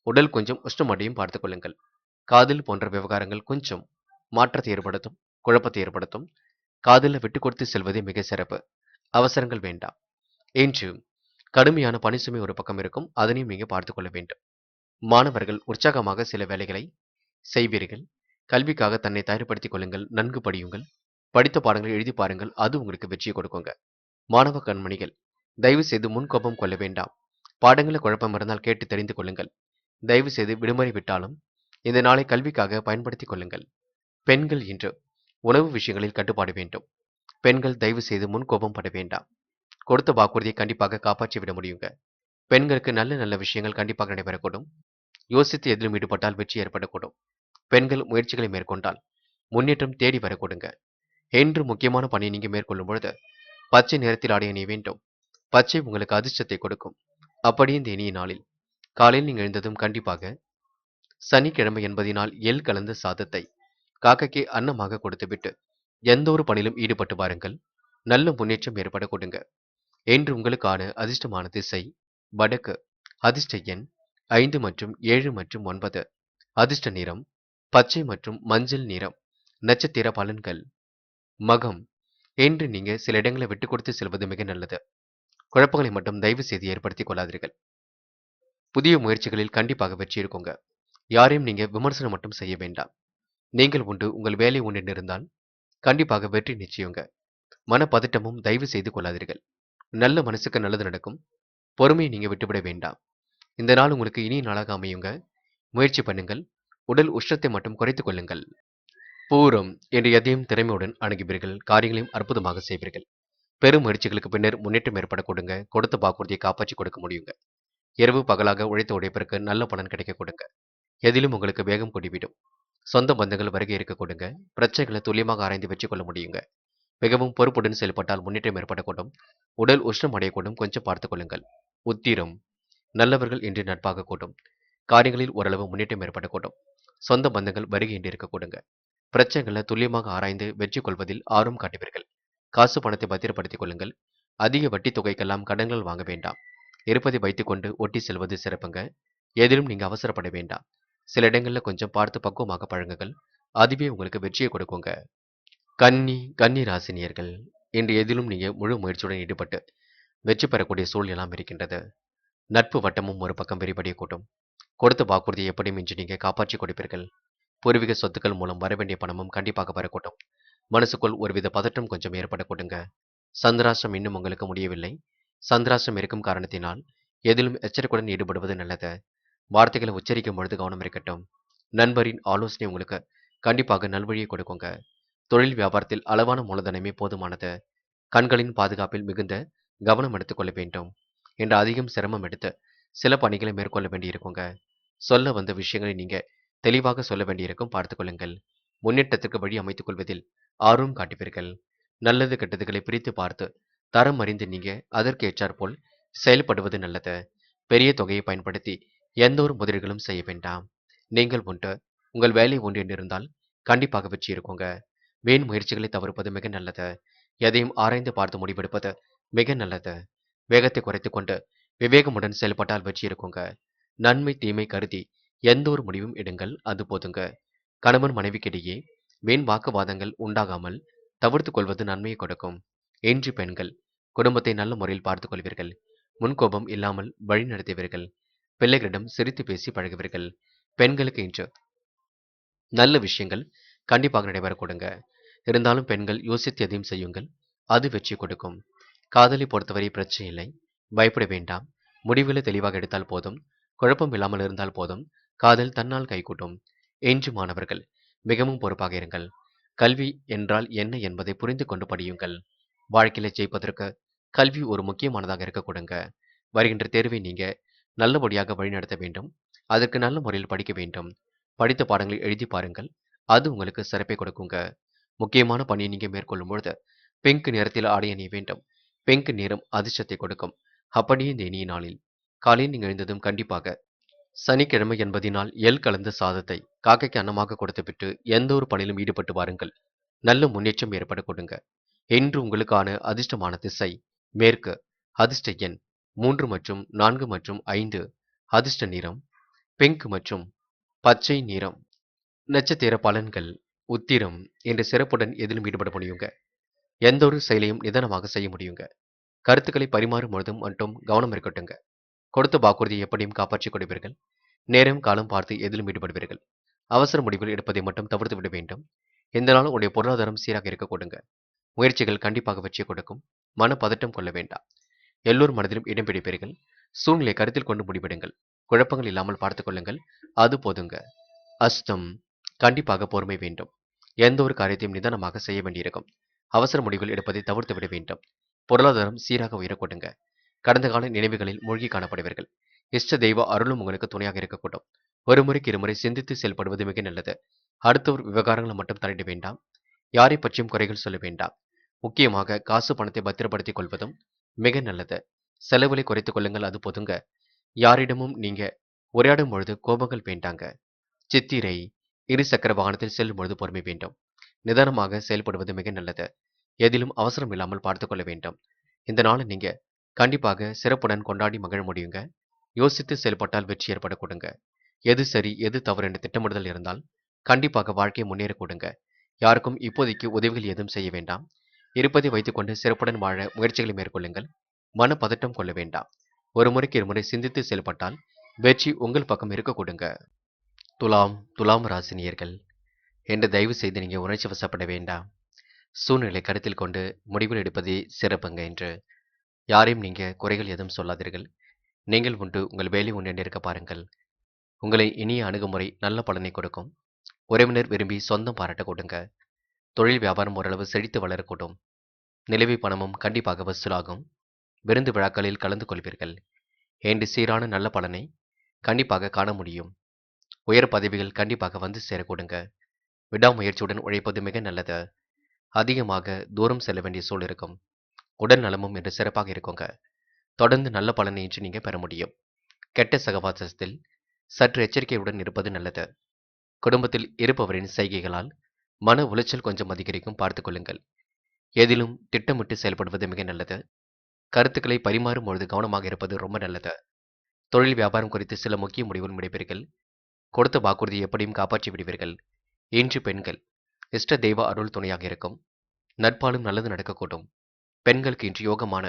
உடல் கொஞ்சம் உஷ்ணமடையும் பார்த்துக் கொள்ளுங்கள். காதல் போன்ற விவகாரங்கள் கொஞ்சம் மாற்றத்தை ஏற்படுத்தும். குழப்பத்தை ஏற்படுத்தும். காதலில் விட்டு கொடுத்து செல்வதே மிக சிறப்பு. அவசரங்கள் வேண்டாம். இன்று கடுமையான பணிசுமை ஒரு பக்கம் இருக்கும். அதனையும் நீங்க பார்த்துக் கொள்ள வேண்டும். மாணவர்கள் உற்சாகமாக சில வேலைகளை செய்வீர்கள். கல்விக்காக தன்னை தயார்படுத்திக் கொள்ளுங்கள். நன்கு படியுங்கள். படித்த பாடங்களை எழுதி பாருங்கள். அது உங்களுக்கு வெற்றியை கொடுக்குங்க. மாணவ கண்மணிகள் தயவு செய்து முன்கோபம் கொள்ள வேண்டாம். பாடங்களில் குழப்பம் இருந்தால் கேட்டு தெரிந்து கொள்ளுங்கள். தயவு செய்து விடுமுறை விட்டாலும் இந்த நாளை கல்விக்காக பயன்படுத்திக் கொள்ளுங்கள். பெண்கள் இன்று உணவு விஷயங்களில் கட்டுப்பாடு வேண்டும். பெண்கள் தயவு செய்து முன்கோபம் பட வேண்டாம். கொடுத்த வாக்குறுதியை கண்டிப்பாக காப்பாற்றி விட முடியுங்க. பெண்களுக்கு நல்ல நல்ல விஷயங்கள் கண்டிப்பாக நடைபெறக்கூடும். யோசித்து எதிலும் ஈடுபட்டால் வெற்றி ஏற்படக்கூடும். பெண்கள் முயற்சிகளை மேற்கொண்டால் முன்னேற்றம் தேடி வரக்கூடுங்க. என்று முக்கியமான பணியை நீங்க மேற்கொள்ளும் பொழுது பச்சை நிறத்தில் ஆடை அணிய வேண்டும். பச்சை உங்களுக்கு அதிர்ஷ்டத்தை கொடுக்கும். அப்படி இந்த இனிய நாளில் காலையில் நீங்க எழுந்ததும் கண்டிப்பாக சனிக்கிழமை என்பதினால் எள் கலந்த சாதத்தை காக்கைக்கு அன்னமாக கொடுத்துவிட்டு எந்த ஒரு பணியிலும் ஈடுபட்டு பாருங்கள். நல்ல முன்னேற்றம் ஏற்பட கொடுங்க. என்று உங்களுக்கான அதிர்ஷ்டமான திசை வடக்கு. அதிர்ஷ்ட எண் 5 மற்றும் 7 மற்றும் 9. அதிர்ஷ்ட நிறம் பச்சை மற்றும் மஞ்சள் நிறம். நட்சத்திர பலன்கள் மகம். என்று நீங்க சில இடங்களை விட்டு கொடுத்து செல்வது மிக நல்லது. குழப்பங்களை மட்டும் தயவு செய்து ஏற்படுத்திக் கொள்ளாதீர்கள். புதிய முயற்சிகளில் கண்டிப்பாக வெற்றி இருக்குங்க. யாரையும் நீங்க விமர்சனம் மட்டும் செய்ய வேண்டாம். நீங்கள் உண்டு உங்கள் வேலை உண்டு இருந்தால் கண்டிப்பாக வெற்றி நிச்சயங்க. மனப்பதட்டமும் தயவு செய்து கொள்ளாதீர்கள். நல்ல மனசுக்கு நல்லது நடக்கும். பொறுமையை நீங்க விட்டுவிட வேண்டாம். இந்த நாள் உங்களுக்கு இனிய நாளாக அமையுங்க. முயற்சி பண்ணுங்கள். உடல் உஷ்ணத்தை மட்டும் குறைத்துக் கொள்ளுங்கள். பூரம் என்று எதையும் திறமையுடன் அணுகுவீர்கள். காரியங்களையும் அற்புதமாக செய்வீர்கள். பெரும் முயற்சிகளுக்கு பின்னர் முன்னேற்றம் ஏற்பட கொடுங்க. கொடுத்த வாக்குறுதியை காப்பாற்றி கொடுக்க முடியுங்க. இரவு பகலாக உழைத்த உழைப்பிற்கு நல்ல பலன் கிடைக்க கொடுங்க. எதிலும் உங்களுக்கு வேகம் கூடிவிடும். சொந்த பந்தங்கள் வருகை இருக்க கொடுங்க. பிரச்சனைகளை துல்லியமாக ஆராய்ந்து வெற்றி கொள்ள முடியுங்க. மிகவும் பொறுப்புடன் செயல்பட்டால் முன்னேற்றம் ஏற்படக்கூடும். உடல் உஷ்ணம் அடையக்கூடும். கொஞ்சம் பார்த்துக் கொள்ளுங்கள். உத்திரம் நல்லவர்கள் இன்று நட்பாக கூடும். காரியங்களில் ஓரளவு முன்னேற்றம் ஏற்படக்கூடும். சொந்த பந்தங்கள் வருகை என்று இருக்க கொடுங்க. பிரச்சனைகளை துல்லியமாக ஆராய்ந்து வெற்றி கொள்வதில் ஆர்வம் காட்டுவீர்கள். காசு பணத்தை பத்திரப்படுத்திக் கொள்ளுங்கள். அதிக வட்டி தொகைக்கெல்லாம் கடன்கள் வாங்க வேண்டாம். இருப்பதை வைத்துக்கொண்டு ஒட்டி செல்வது சிறப்புங்க. எதிலும் நீங்க அவசரப்பட வேண்டாம். சில இடங்கள்ல கொஞ்சம் பார்த்து பக்குவமாக பழங்குங்கள். அதுவே உங்களுக்கு வெற்றியை கொடுக்குங்க. கன்னி ராசினியர்கள் இன்று எதிலும் நீங்க முழு முயற்சியுடன் ஈடுபட்டு வெற்றி பெறக்கூடிய சூழல் எல்லாம் இருக்கின்றது. நட்பு வட்டமும் ஒரு பக்கம் விரிவடைய கூட்டும். கொடுத்த வாக்குறுதியை எப்படியும் இன்று நீங்க காப்பாற்றி கொடுப்பீர்கள். பூர்வீக சொத்துக்கள் மூலம் வரவேண்டிய பணமும் கண்டிப்பாக வரக்கூடும். மனசுக்குள் ஒருவித பதற்றம் கொஞ்சம் ஏற்படக்கூடுங்க. சந்திராஷ்டிரம் இன்னும் உங்களுக்கு முடியவில்லை. சந்திராஷ்டிரம் இருக்கும் காரணத்தினால் எதிலும் எச்சரிக்கையுடன் ஈடுபடுவது நல்லது. வார்த்தைகளை உச்சரிக்கும் பொழுது கவனம் இருக்கட்டும். நண்பரின் ஆலோசனை உங்களுக்கு கண்டிப்பாக நல்வழியை கொடுக்குங்க. தொழில் வியாபாரத்தில் அளவான மூலதனமே போதுமானது. கண்களின் பாதுகாப்பில் மிகுந்த கவனம் எடுத்துக்கொள்ள வேண்டும். என்று அதிகம் சிரமம் எடுத்து சில பணிகளை மேற்கொள்ள வேண்டியிருக்குங்க. சொல்ல வந்த விஷயங்களை நீங்க தெளிவாக சொல்ல வேண்டியிருக்கும், பார்த்துக்கொள்ளுங்கள். முன்னேற்றத்திற்கு வழி அமைத்துக் கொள்வதில் ஆர்வம் காட்டுவீர்கள். நல்லது கெட்டதுகளை பிரித்து பார்த்து தரம் அறிந்து நீங்க அதற்கு ஏற்றாற்போல் செயல்படுவது நல்லது. பெரிய தொகையை பயன்படுத்தி எந்த ஒரு முதலீடுகளும் செய்ய வேண்டாம். நீங்கள் உண்டு உங்கள் வேலை உண்டு என்று இருந்தால் கண்டிப்பாக வெற்றி இருக்குங்க. வீண் முயற்சிகளை தவிர்ப்பது மிக நல்லது. எதையும் ஆராய்ந்து பார்த்து முடிவெடுப்பது மிக நல்லது. வேகத்தை குறைத்துக் கொண்டு விவேகமுடன் செயல்பட்டால் வெற்றி இருக்குங்க. நன்மை தீமை கருதி எந்த ஒரு முடிவும் எடுங்கள், அது போதுங்க. கணவன் மனைவிக்கிடையே வீண் வாக்குவாதங்கள் உண்டாகாமல் தவிர்த்துக் கொள்வது நன்மையை கொடுக்கும். இன்று பெண்கள் குடும்பத்தை நல்ல முறையில் பார்த்துக் கொள்வீர்கள். முன்கோபம் இல்லாமல் வழி நடத்துவீர்கள். பிள்ளைகளிடம் சிரித்து பேசி பழகுவீர்கள். பெண்களுக்கு இன்று நல்ல விஷயங்கள் கண்டிப்பாக நடைபெற கொடுங்க. இருந்தாலும் பெண்கள் யோசித்து எதையும் செய்யுங்கள், அது வெற்றி கொடுக்கும். காதலை பொறுத்தவரை பிரச்சனை இல்லை, பயப்பட வேண்டாம். முடிவுகளை தெளிவாக எடுத்தால் போதும், குழப்பம் இல்லாமல் இருந்தால் போதும். காதல் தன்னால் கைகூட்டும். இன்று மாணவர்கள் மிகவும் பொறுப்பாக இருங்கள். கல்வி என்றால் என்ன என்பதை புரிந்து கொண்டு படியுங்கள். வாழ்க்கையில ஜெயிப்பதற்கு கல்வி ஒரு முக்கியமானதாக இருக்க கொடுங்க. வருகின்ற தேர்வை நீங்க நல்லபடியாக வழிநடத்த வேண்டும். அதற்கு நல்ல முறையில் படிக்க வேண்டும். படித்த பாடங்களை எழுதி பாருங்கள், அது உங்களுக்கு சிறப்பை கொடுக்குங்க. முக்கியமான பணியை நீங்க மேற்கொள்ளும் பொழுது பிங்க் நிறத்தில் ஆடை அணிய வேண்டும். பிங்க் நிறம் அதிர்ஷ்டத்தை கொடுக்கும். அப்படியே இந்த இனிய நாளில் காலையில் நீங்க எழுந்ததும் கண்டிப்பாக சனிக்கிழமை என்பதினால் எள் கலந்த சாதத்தை காக்கைக்கு அன்னமாக கொடுத்துவிட்டு எந்த ஒரு பணியிலும் ஈடுபட்டு வாருங்கள். நல்ல முன்னேற்றம் ஏற்பட கொடுங்க. இன்று உங்களுக்கான அதிர்ஷ்டமான திசை மேற்கு. அதிர்ஷ்ட எண் 3 மற்றும் 4 மற்றும் 5. அதிர்ஷ்ட நிறம் பிங்க் மற்றும் பச்சை நிறம். நட்சத்திர பலன்கள். உத்திரம் என்ற சிறப்புடன் எதிலும் ஈடுபட முடியுங்க. எந்த ஒரு செயலையும் நிதானமாக செய்ய முடியுங்க. கருத்துக்களை பரிமாறும் பொழுதும் மட்டும் கவனம் இருக்கட்டுங்க. கொடுத்த வாக்குறுதியை எப்படியும் காப்பாற்றிக் கொடுப்பீர்கள். நேரம் காலம் பார்த்து எதிலும் ஈடுபடுவீர்கள். அவசர முடிவுகள் எடுப்பதை மட்டும் தவிர்த்து விட வேண்டும். இந்த நாள் உடைய பொருளாதாரம் சீராக இருக்க கொடுங்க. முயற்சிகள் கண்டிப்பாக வெற்றி கொடுக்கும். மன பதட்டம் கொள்ள வேண்டாம். எல்லோர் மனதிலும் இடம் பிடிப்பீர்கள். சூழ்நிலை கருத்தில் கொண்டு முடிவெடுங்கள். குழப்பங்கள் இல்லாமல் பார்த்துக் கொள்ளுங்கள், அது போதுங்க. அஸ்தம் கண்டிப்பாக பொறுமை வேண்டும். எந்த ஒரு காரியத்தையும் நிதானமாக செய்ய வேண்டியிருக்கும். அவசர முடிவுகள் எடுப்பதை தவிர்த்து விட வேண்டும். பொருளாதாரம் சீராக உயரக் கொடுங்க. கடந்த கால நினைவுகளில் மூழ்கி காணப்படுவீர்கள். இஷ்ட தெய்வ அருளும் உங்களுக்கு துணையாக இருக்கக்கூடும். ஒரு முறைக்கு இருமுறை சிந்தித்து செயல்படுவது மிக நல்லது. அடுத்தவர் விவகாரங்களை மட்டும் தலையிட வேண்டாம். யாரை பற்றியும் குறைகள் சொல்ல வேண்டாம். முக்கியமாக காசு பணத்தை பத்திரப்படுத்திக் கொள்வதும் மிக நல்லது. செலவுகளை குறைத்துக் கொள்ளுங்கள், அது போதுங்க. யாரிடமும் நீங்க உரையாடும் பொழுது கோபங்கள் வேண்டாங்க. சித்திரை இருசக்கர வாகனத்தில் செல்லும் பொழுது பொறுமை வேண்டும். நிதானமாக செயல்படுவது மிக நல்லது. எதிலும் அவசரம் இல்லாமல் பார்த்துக் கொள்ள வேண்டும். இந்த நாளை நீங்க கண்டிப்பாக சிறப்புடன் கொண்டாடி மகிழ முடியுங்க. யோசித்து செயல்பட்டால் வெற்றி ஏற்பட கொடுங்க. எது சரி எது தவறு என்ற திட்டமிடுதல் இருந்தால் கண்டிப்பாக வாழ்க்கையை முன்னேற கொடுங்க. யாருக்கும் இப்போதைக்கு உதவிகள் எதுவும் செய்ய வேண்டாம். இருப்பதை வைத்துக்கொண்டு சிறப்புடன் வாழ முயற்சிகளை மேற்கொள்ளுங்கள். மன பதட்டம் கொள்ள வேண்டாம். ஒரு முறைக்கு இருமுறை சிந்தித்து செயல்பட்டால் வெற்றி உங்கள் பக்கம் இருக்க கொடுங்க. துலாம் ராசினியர்கள் என்று தயவு செய்து நீங்க உணர்ச்சி வசப்பட வேண்டாம். சூழ்நிலை கருத்தில் கொண்டு முடிவுகள் எடுப்பதே சிறப்புங்க. என்று யாரையும் நீங்க குறைகள் எதுவும் சொல்லாதீர்கள். நீங்கள் உண்டு உங்கள் வேலை உண்டு என்று இருக்க பாருங்கள். உங்களை இனிய அணுகுமுறை நல்ல பலனை கொடுக்கும். உறவினர் விரும்பி சொந்தம் பாராட்ட கொடுங்க. தொழில் வியாபாரம் ஓரளவு செழித்து வளரக்கூடும். நிலுவை பணமும் கண்டிப்பாக வசூலாகும். விருந்து விழாக்களில் கலந்து கொள்வீர்கள். என்று சீரான நல்ல பலனை கண்டிப்பாக காண முடியும். உயர் பதவிகள் கண்டிப்பாக வந்து சேரக்கூடுங்க. விடாமுயற்சியுடன் உழைப்பது மிக நல்லது. அதிகமாக தூரம் செல்ல வேண்டிய சூழல் இருக்கும். உடல் நலமும் என்று சிறப்பாக இருக்குங்க. தொடர்ந்து நல்ல பலனை இன்று நீங்க பெற முடியும். கெட்ட சகவாசத்தில் சற்று எச்சரிக்கையுடன் இருப்பது நல்லது. குடும்பத்தில் இருப்பவரின் செய்கைகளால் மன உளைச்சல் கொஞ்சம் அதிகரிக்கும், பார்த்துக் கொள்ளுங்கள். எதிலும் திட்டமிட்டு செயல்படுவது மிக நல்லது. கருத்துக்களை பரிமாறும் பொழுது கவனமாக இருப்பது ரொம்ப நல்லது. தொழில் வியாபாரம் குறித்து சில முக்கிய முடிவுகள் முடிப்பீர்கள். கொடுத்த வாக்குறுதியை எப்படியும் காப்பாற்றி விடுவீர்கள். இன்று பெண்கள் இஷ்ட தெய்வ அருள் துணையாக இருக்கும். நட்பாலும் நல்லது நடக்கக்கூடும். பெண்களுக்கு இன்று யோகமான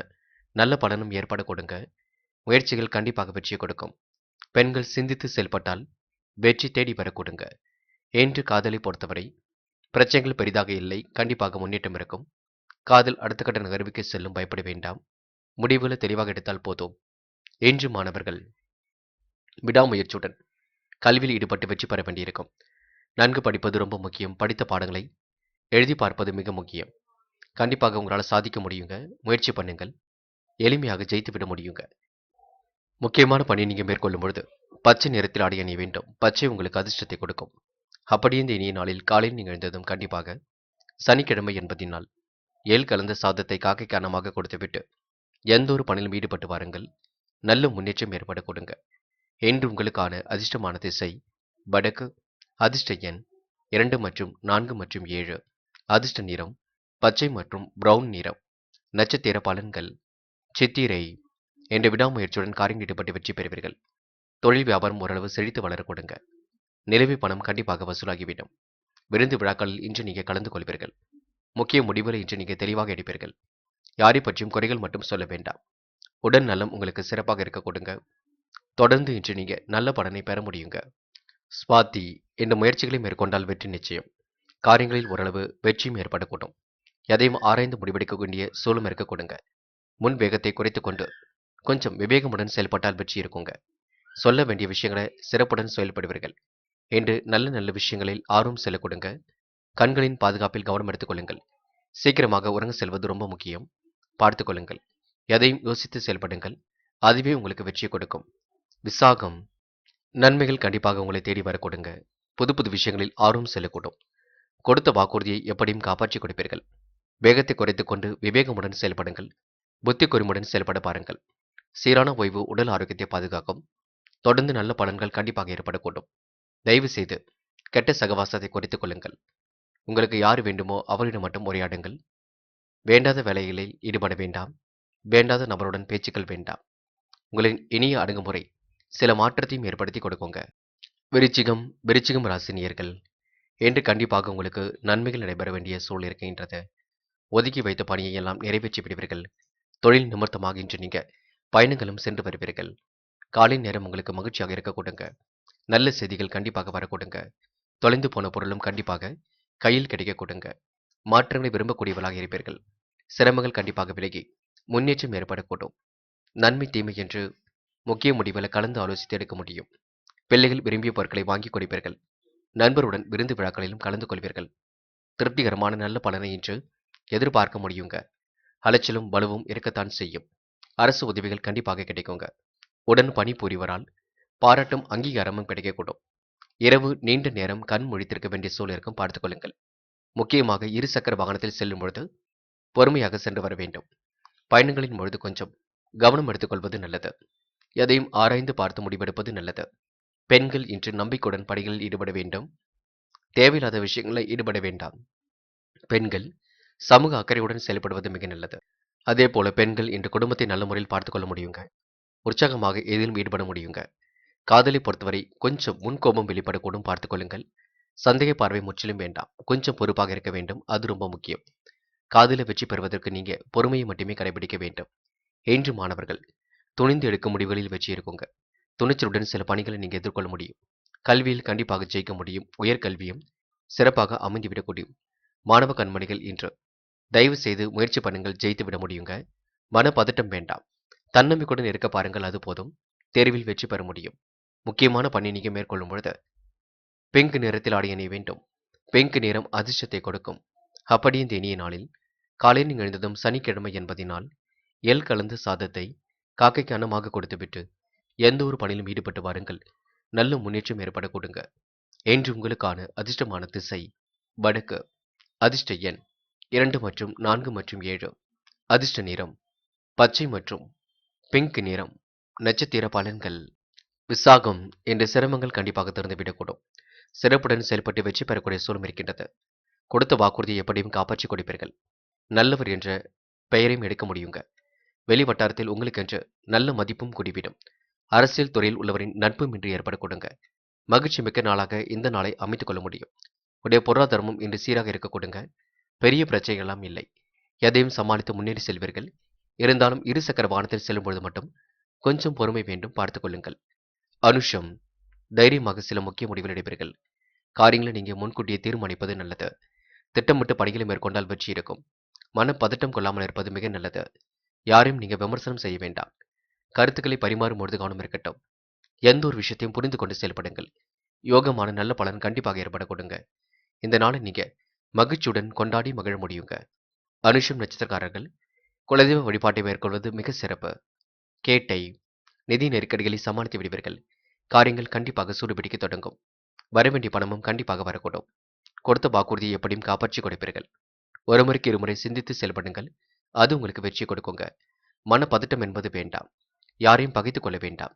நல்ல பலனும் ஏற்பட கொடுங்க. முயற்சிகள் கண்டிப்பாக வெற்றி கொடுக்கும். பெண்கள் சிந்தித்து செயல்பட்டால் வெற்றி தேடி வர கொடுங்க. என்று காதலை பொறுத்தவரை பிரச்சனைகள் பெரிதாக இல்லை, கண்டிப்பாக முன்னேற்றம் இருக்கும். காதல் அடுத்த கட்ட நகர்வுக்கு செல்லும், பயப்பட வேண்டாம். முடிவுகளை தெளிவாக எடுத்தால் போதும். இன்று மாணவர்கள் விடாமுயற்சியுடன் கல்வியில் ஈடுபட்டு வெற்றி பெற வேண்டியிருக்கும். நன்கு படிப்பது ரொம்ப முக்கியம். படித்த பாடங்களை எழுதி பார்ப்பது மிக முக்கியம். கண்டிப்பாக உங்களால சாதிக்க முடியுங்க. முயற்சி பண்ணுங்கள். எளிமையாக ஜெயித்துவிட முடியுங்க. முக்கியமான பணியை நீங்க மேற்கொள்ளும் பொழுது, பச்சை நிறத்தில் ஆடை அணிய வேண்டும். பச்சை உங்களுக்கு அதிர்ஷ்டத்தை கொடுக்கும். அப்படியே இந்த இனிய நாளில் காலையில் நீங்கள் எழுந்ததும் கண்டிப்பாக சனிக்கிழமை என்பதினால் எள் கலந்த சாதத்தை காக்கைக்கு அன்னமாக கொடுத்துவிட்டு எந்த ஒரு பணியிலும் ஈடுபட்டு வாருங்கள். நல்ல முன்னேற்றம் ஏற்பட கொடுங்க. இன்று உங்களுக்கான அதிர்ஷ்டமான திசை வடக்கு. அதிர்ஷ்ட எண் 2 மற்றும் 4 மற்றும் 7. அதிர்ஷ்ட நிறம் பச்சை மற்றும் பிரவுன் நிறம். நட்சத்திர பலன்கள் சித்திரை. என்ற விடாமுயற்சியுடன் காரியம் ஈடுபட்டு வெற்றி பெறுவீர்கள். தொழில் வியாபாரம் ஓரளவு செழித்து வளர கொடுங்க. நிலவி பணம் கண்டிப்பாக வசூலாகிவிடும். விருந்து விழாக்களில் இன்று நீங்க கலந்து கொள்வீர்கள். முக்கிய முடிவுகளை இன்று நீங்க தெளிவாக எடுப்பீர்கள். யாரை பற்றியும் குறைகள் மட்டும் சொல்ல வேண்டாம். உடல் நலம் உங்களுக்கு சிறப்பாக இருக்க கொடுங்க. தொடர்ந்து இன்று நீங்க நல்ல பலனை பெற முடியுங்க. ஸ்வாதி. இந்த முயற்சிகளை மேற்கொண்டால் வெற்றி நிச்சயம். காரியங்களில் ஓரளவு வெற்றியும் ஏற்படக்கூடும். எதையும் ஆராய்ந்து முடிவெடுக்க வேண்டிய சூழலும் இருக்க கொடுங்க. முன் வேகத்தை குறைத்துக் கொண்டு கொஞ்சம் விவேகமுடன் செயல்பட்டால் வெற்றி இருக்குங்க. சொல்ல வேண்டிய விஷயங்களை சிறப்புடன் செயல்படுவீர்கள். என்று நல்ல நல்ல விஷயங்களில் ஆர்வம் செல்ல கொடுங்க. கண்களின் பாதுகாப்பில் கவனம் எடுத்துக் கொள்ளுங்கள். சீக்கிரமாக உறங்க செல்வது ரொம்ப முக்கியம். பார்த்துக் கொள்ளுங்கள். எதையும் யோசித்து செயல்படுங்கள். அதுவே உங்களுக்கு வெற்றியை கொடுக்கும். விசாகம். நன்மைகள் கண்டிப்பாக உங்களை தேடி வர கொடுங்க. புது புது விஷயங்களில் ஆர்வம் செல்லக்கூடும். கொடுத்த வாக்குறுதியை எப்படியும் காப்பாற்றிக் கொடுப்பீர்கள். வேகத்தை குறைத்துக் கொண்டு விவேகமுடன் செயல்படுங்கள். புத்தி கூர்மையுடன் செயல்பட பாருங்கள். சீரான ஓய்வு உடல் ஆரோக்கியத்தை பாதுகாக்கும். தொடர்ந்து நல்ல பலன்கள் கண்டிப்பாக ஏற்படக்கூடும். தயவு செய்து கெட்ட சகவாசத்தை குறைத்துக் கொள்ளுங்கள். உங்களுக்கு யார் வேண்டுமோ அவரிடம் மட்டும் உரையாடுங்கள். வேண்டாத வேலைகளில் ஈடுபட வேண்டாம். வேண்டாத நபருடன் பேச்சுக்கள் வேண்டாம். உங்களின் இனிய அணுகுமுறை சில மாற்றத்தையும் ஏற்படுத்தி கொடுக்குங்க. விருச்சிகம். விருச்சிகம் ராசினியர்கள் என்று கண்டிப்பாக உங்களுக்கு நன்மைகள் நடைபெற வேண்டிய சூழல் இருக்கின்றது. ஒதுக்கி வைத்த பணியை எல்லாம் நிறைவேற்றி விடுவீர்கள். தொழில் நிமித்தமாக இன்று நீங்க பயணங்களும் சென்று வருவீர்கள். காலை நேரம் உங்களுக்கு மகிழ்ச்சியாக இருக்க கொடுங்க. நல்ல செய்திகள் கண்டிப்பாக வர கொடுங்க. தொலைந்து போன பொருளும் கண்டிப்பாக கையில் கிடைக்க கொடுங்க. மாற்றங்களை விரும்பக்கூடியவர்களாக இருப்பீர்கள். சிரமங்கள் கண்டிப்பாக விலகி முன்னேற்றம் ஏற்படக்கூடும். நன்மை தீமை என்று முக்கிய முடிவுகளை கலந்து ஆலோசித்து எடுக்க முடியும். பிள்ளைகள் விரும்பிய பொருட்களை வாங்கி கொடுப்பீர்கள். நண்பருடன் விருந்து விழாக்களிலும் கலந்து கொள்வீர்கள். திருப்திகரமான நல்ல பலனை இன்று எதிர்பார்க்க முடியுங்க. அலைச்சலும் வலுவும் இருக்கத்தான் செய்யும். அரசு உதவிகள் கண்டிப்பாக கிடைக்குங்க. உடன் பணிபுரிவரால் பாராட்டும் அங்கீகாரமும் கிடைக்கக்கூடும். இரவு நீண்ட நேரம் கண் முழித்திருக்க வேண்டிய சூழல் இருக்கும். பார்த்துக் கொள்ளுங்கள். முக்கியமாக இருசக்கர வாகனத்தில் செல்லும் பொழுது பொறுமையாக சென்று வர வேண்டும். பயணங்களின் பொழுது கொஞ்சம் கவனம் எடுத்துக்கொள்வது நல்லது. எதையும் ஆராய்ந்து பார்த்து முடிவெடுப்பது நல்லது. பெண்கள் இன்று நம்பிக்கையுடன் பணிகளில் ஈடுபட வேண்டும். தேவையில்லாத விஷயங்களில் ஈடுபட வேண்டாம். பெண்கள் சமூக அக்கறையுடன் செயல்படுவது மிக நல்லது. அதே போல பெண்கள் இன்று குடும்பத்தை நல்ல முறையில் பார்த்துக் கொள்ள முடியுங்க. உற்சாகமாக எதிலும் ஈடுபட முடியுங்க. காதலை பொறுத்தவரை கொஞ்சம் முன்கோபம் வெளிப்படக்கூடும். பார்த்துக் கொள்ளுங்கள். சந்தேக பார்வை முற்றிலும் வேண்டாம். கொஞ்சம் பொறுப்பாக இருக்க வேண்டும். அது ரொம்ப முக்கியம். காதலை வெற்றி பெறுவதற்கு நீங்க பொறுமையை மட்டுமே கடைபிடிக்க வேண்டும். இன்று மாணவர்கள் துணிந்து எடுக்கும் முடிவுகளில் வெற்றி இருக்குங்க. துணிச்சலுடன் சில பணிகளை நீங்க எதிர்கொள்ள முடியும். கல்வியில் கண்டிப்பாக ஜெயிக்க முடியும். உயர்கல்வியும் சிறப்பாக அமைந்துவிடக் முடியும். மாணவ கண்மணிகள் இன்று தயவு செய்து முயற்சி பண்ணுங்கள். ஜெயித்து விட முடியுங்க. மன பதட்டம் வேண்டாம். தன்னம்பிக்கையுடன் இருக்க பாருங்கள். அது போதும். தேர்வில் வெற்றி பெற முடியும். முக்கியமான பணி நீங்க மேற்கொள்ளும் பொழுது பிங்க் நிறத்தில் ஆடை அணிய வேண்டும். பிங்க் நிறம் அதிர்ஷ்டத்தை கொடுக்கும். அப்படி இந்த இனிய நாளில் காலையில் நீங்கள் எழுந்ததும் சனிக்கிழமை என்பதினால் எள் கலந்த சாதத்தை காக்கைக்கு அன்னமாக கொடுத்துவிட்டு எந்த ஒரு பணியிலும் ஈடுபட்டு வாருங்கள். நல்ல முன்னேற்றம் ஏற்பட கொடுங்க. என்று உங்களுக்கான அதிர்ஷ்டமான திசை வடக்கு. அதிர்ஷ்ட எண் 2 மற்றும் 4 மற்றும் 7. அதிர்ஷ்ட நிறம் பச்சை மற்றும் பிங்க் நிறம். நட்சத்திர பலன்கள் விசாகம். என்ற சிரமங்கள் கண்டிப்பாக திறந்துவிடக்கூடும். சிறப்புடன் செயல்பட்டு வெற்றி பெறக்கூடிய சூழலும் இருக்கின்றது. கொடுத்த வாக்குறுதியை எப்படியும் காப்பாற்றி கொடுப்பீர்கள். நல்லவர் என்ற பெயரையும் எடுக்க முடியுங்க. வெளி வட்டாரத்தில் உங்களுக்கென்று நல்ல மதிப்பும் கூடிவிடும். அரசியல் துறையில் உள்ளவரின் நட்பும் இன்று ஏற்பட கொடுங்க. மகிழ்ச்சி மிக்க நாளாக இந்த நாளை அமைத்துக் கொள்ள முடியும். உடைய பொருளாதாரமும் இன்று சீராக இருக்க கொடுங்க. பெரிய பிரச்சனைகள் எல்லாம் இல்லை. எதையும் சமாளித்து முன்னேறி செல்வீர்கள். இருந்தாலும் இருசக்கர வாகனத்தில் செல்லும் பொழுது மட்டும் கொஞ்சம் பொறுமை வேண்டும். பார்த்துக் கொள்ளுங்கள். அனுஷம். தைரியமாக சில முக்கிய முடிவுகள் எடுப்பீர்கள். காரியங்களை நீங்க முன்கூட்டியே தீர்மானிப்பது நல்லது. திட்டமிட்டு பணிகளை மேற்கொண்டால் வெற்றி இருக்கும். மன பதட்டம் கொள்ளாமல் இருப்பது மிக நல்லது. யாரையும் நீங்க விமர்சனம் செய்ய வேண்டாம். கருத்துக்களை பரிமாறும் பொழுது கவனம் இருக்கட்டும். எந்த ஒரு விஷயத்தையும் புரிந்து கொண்டு செயல்படுங்கள். யோகமான நல்ல பலன் கண்டிப்பாக ஏற்பட கொடுங்க. இந்த நாளை நீங்க மகிழ்ச்சியுடன் கொண்டாடி மகிழ முடியுங்க. அனுஷம் நட்சத்திரக்காரர்கள் குலதெய்வ வழிபாட்டை மேற்கொள்வது மிக சிறப்பு. கேட்டை நிதி நெருக்கடிகளை சமாளித்து விடுவீர்கள். காரியங்கள் கண்டிப்பாக சூடுபிடிக்க தொடங்கும். வரவேண்டிய பணமும் கண்டிப்பாக வரக்கூடும். கொடுத்த வாக்குறுதியை எப்படியும் காப்பாற்றி கொடுப்பீர்கள். ஒரு முறைக்கு இருமுறை சிந்தித்து செயல்படுங்கள். அது உங்களுக்கு வெற்றி கொடுக்குங்க. மன பதட்டம் என்பது வேண்டாம். யாரையும் பகைத்துக் கொள்ள வேண்டாம்.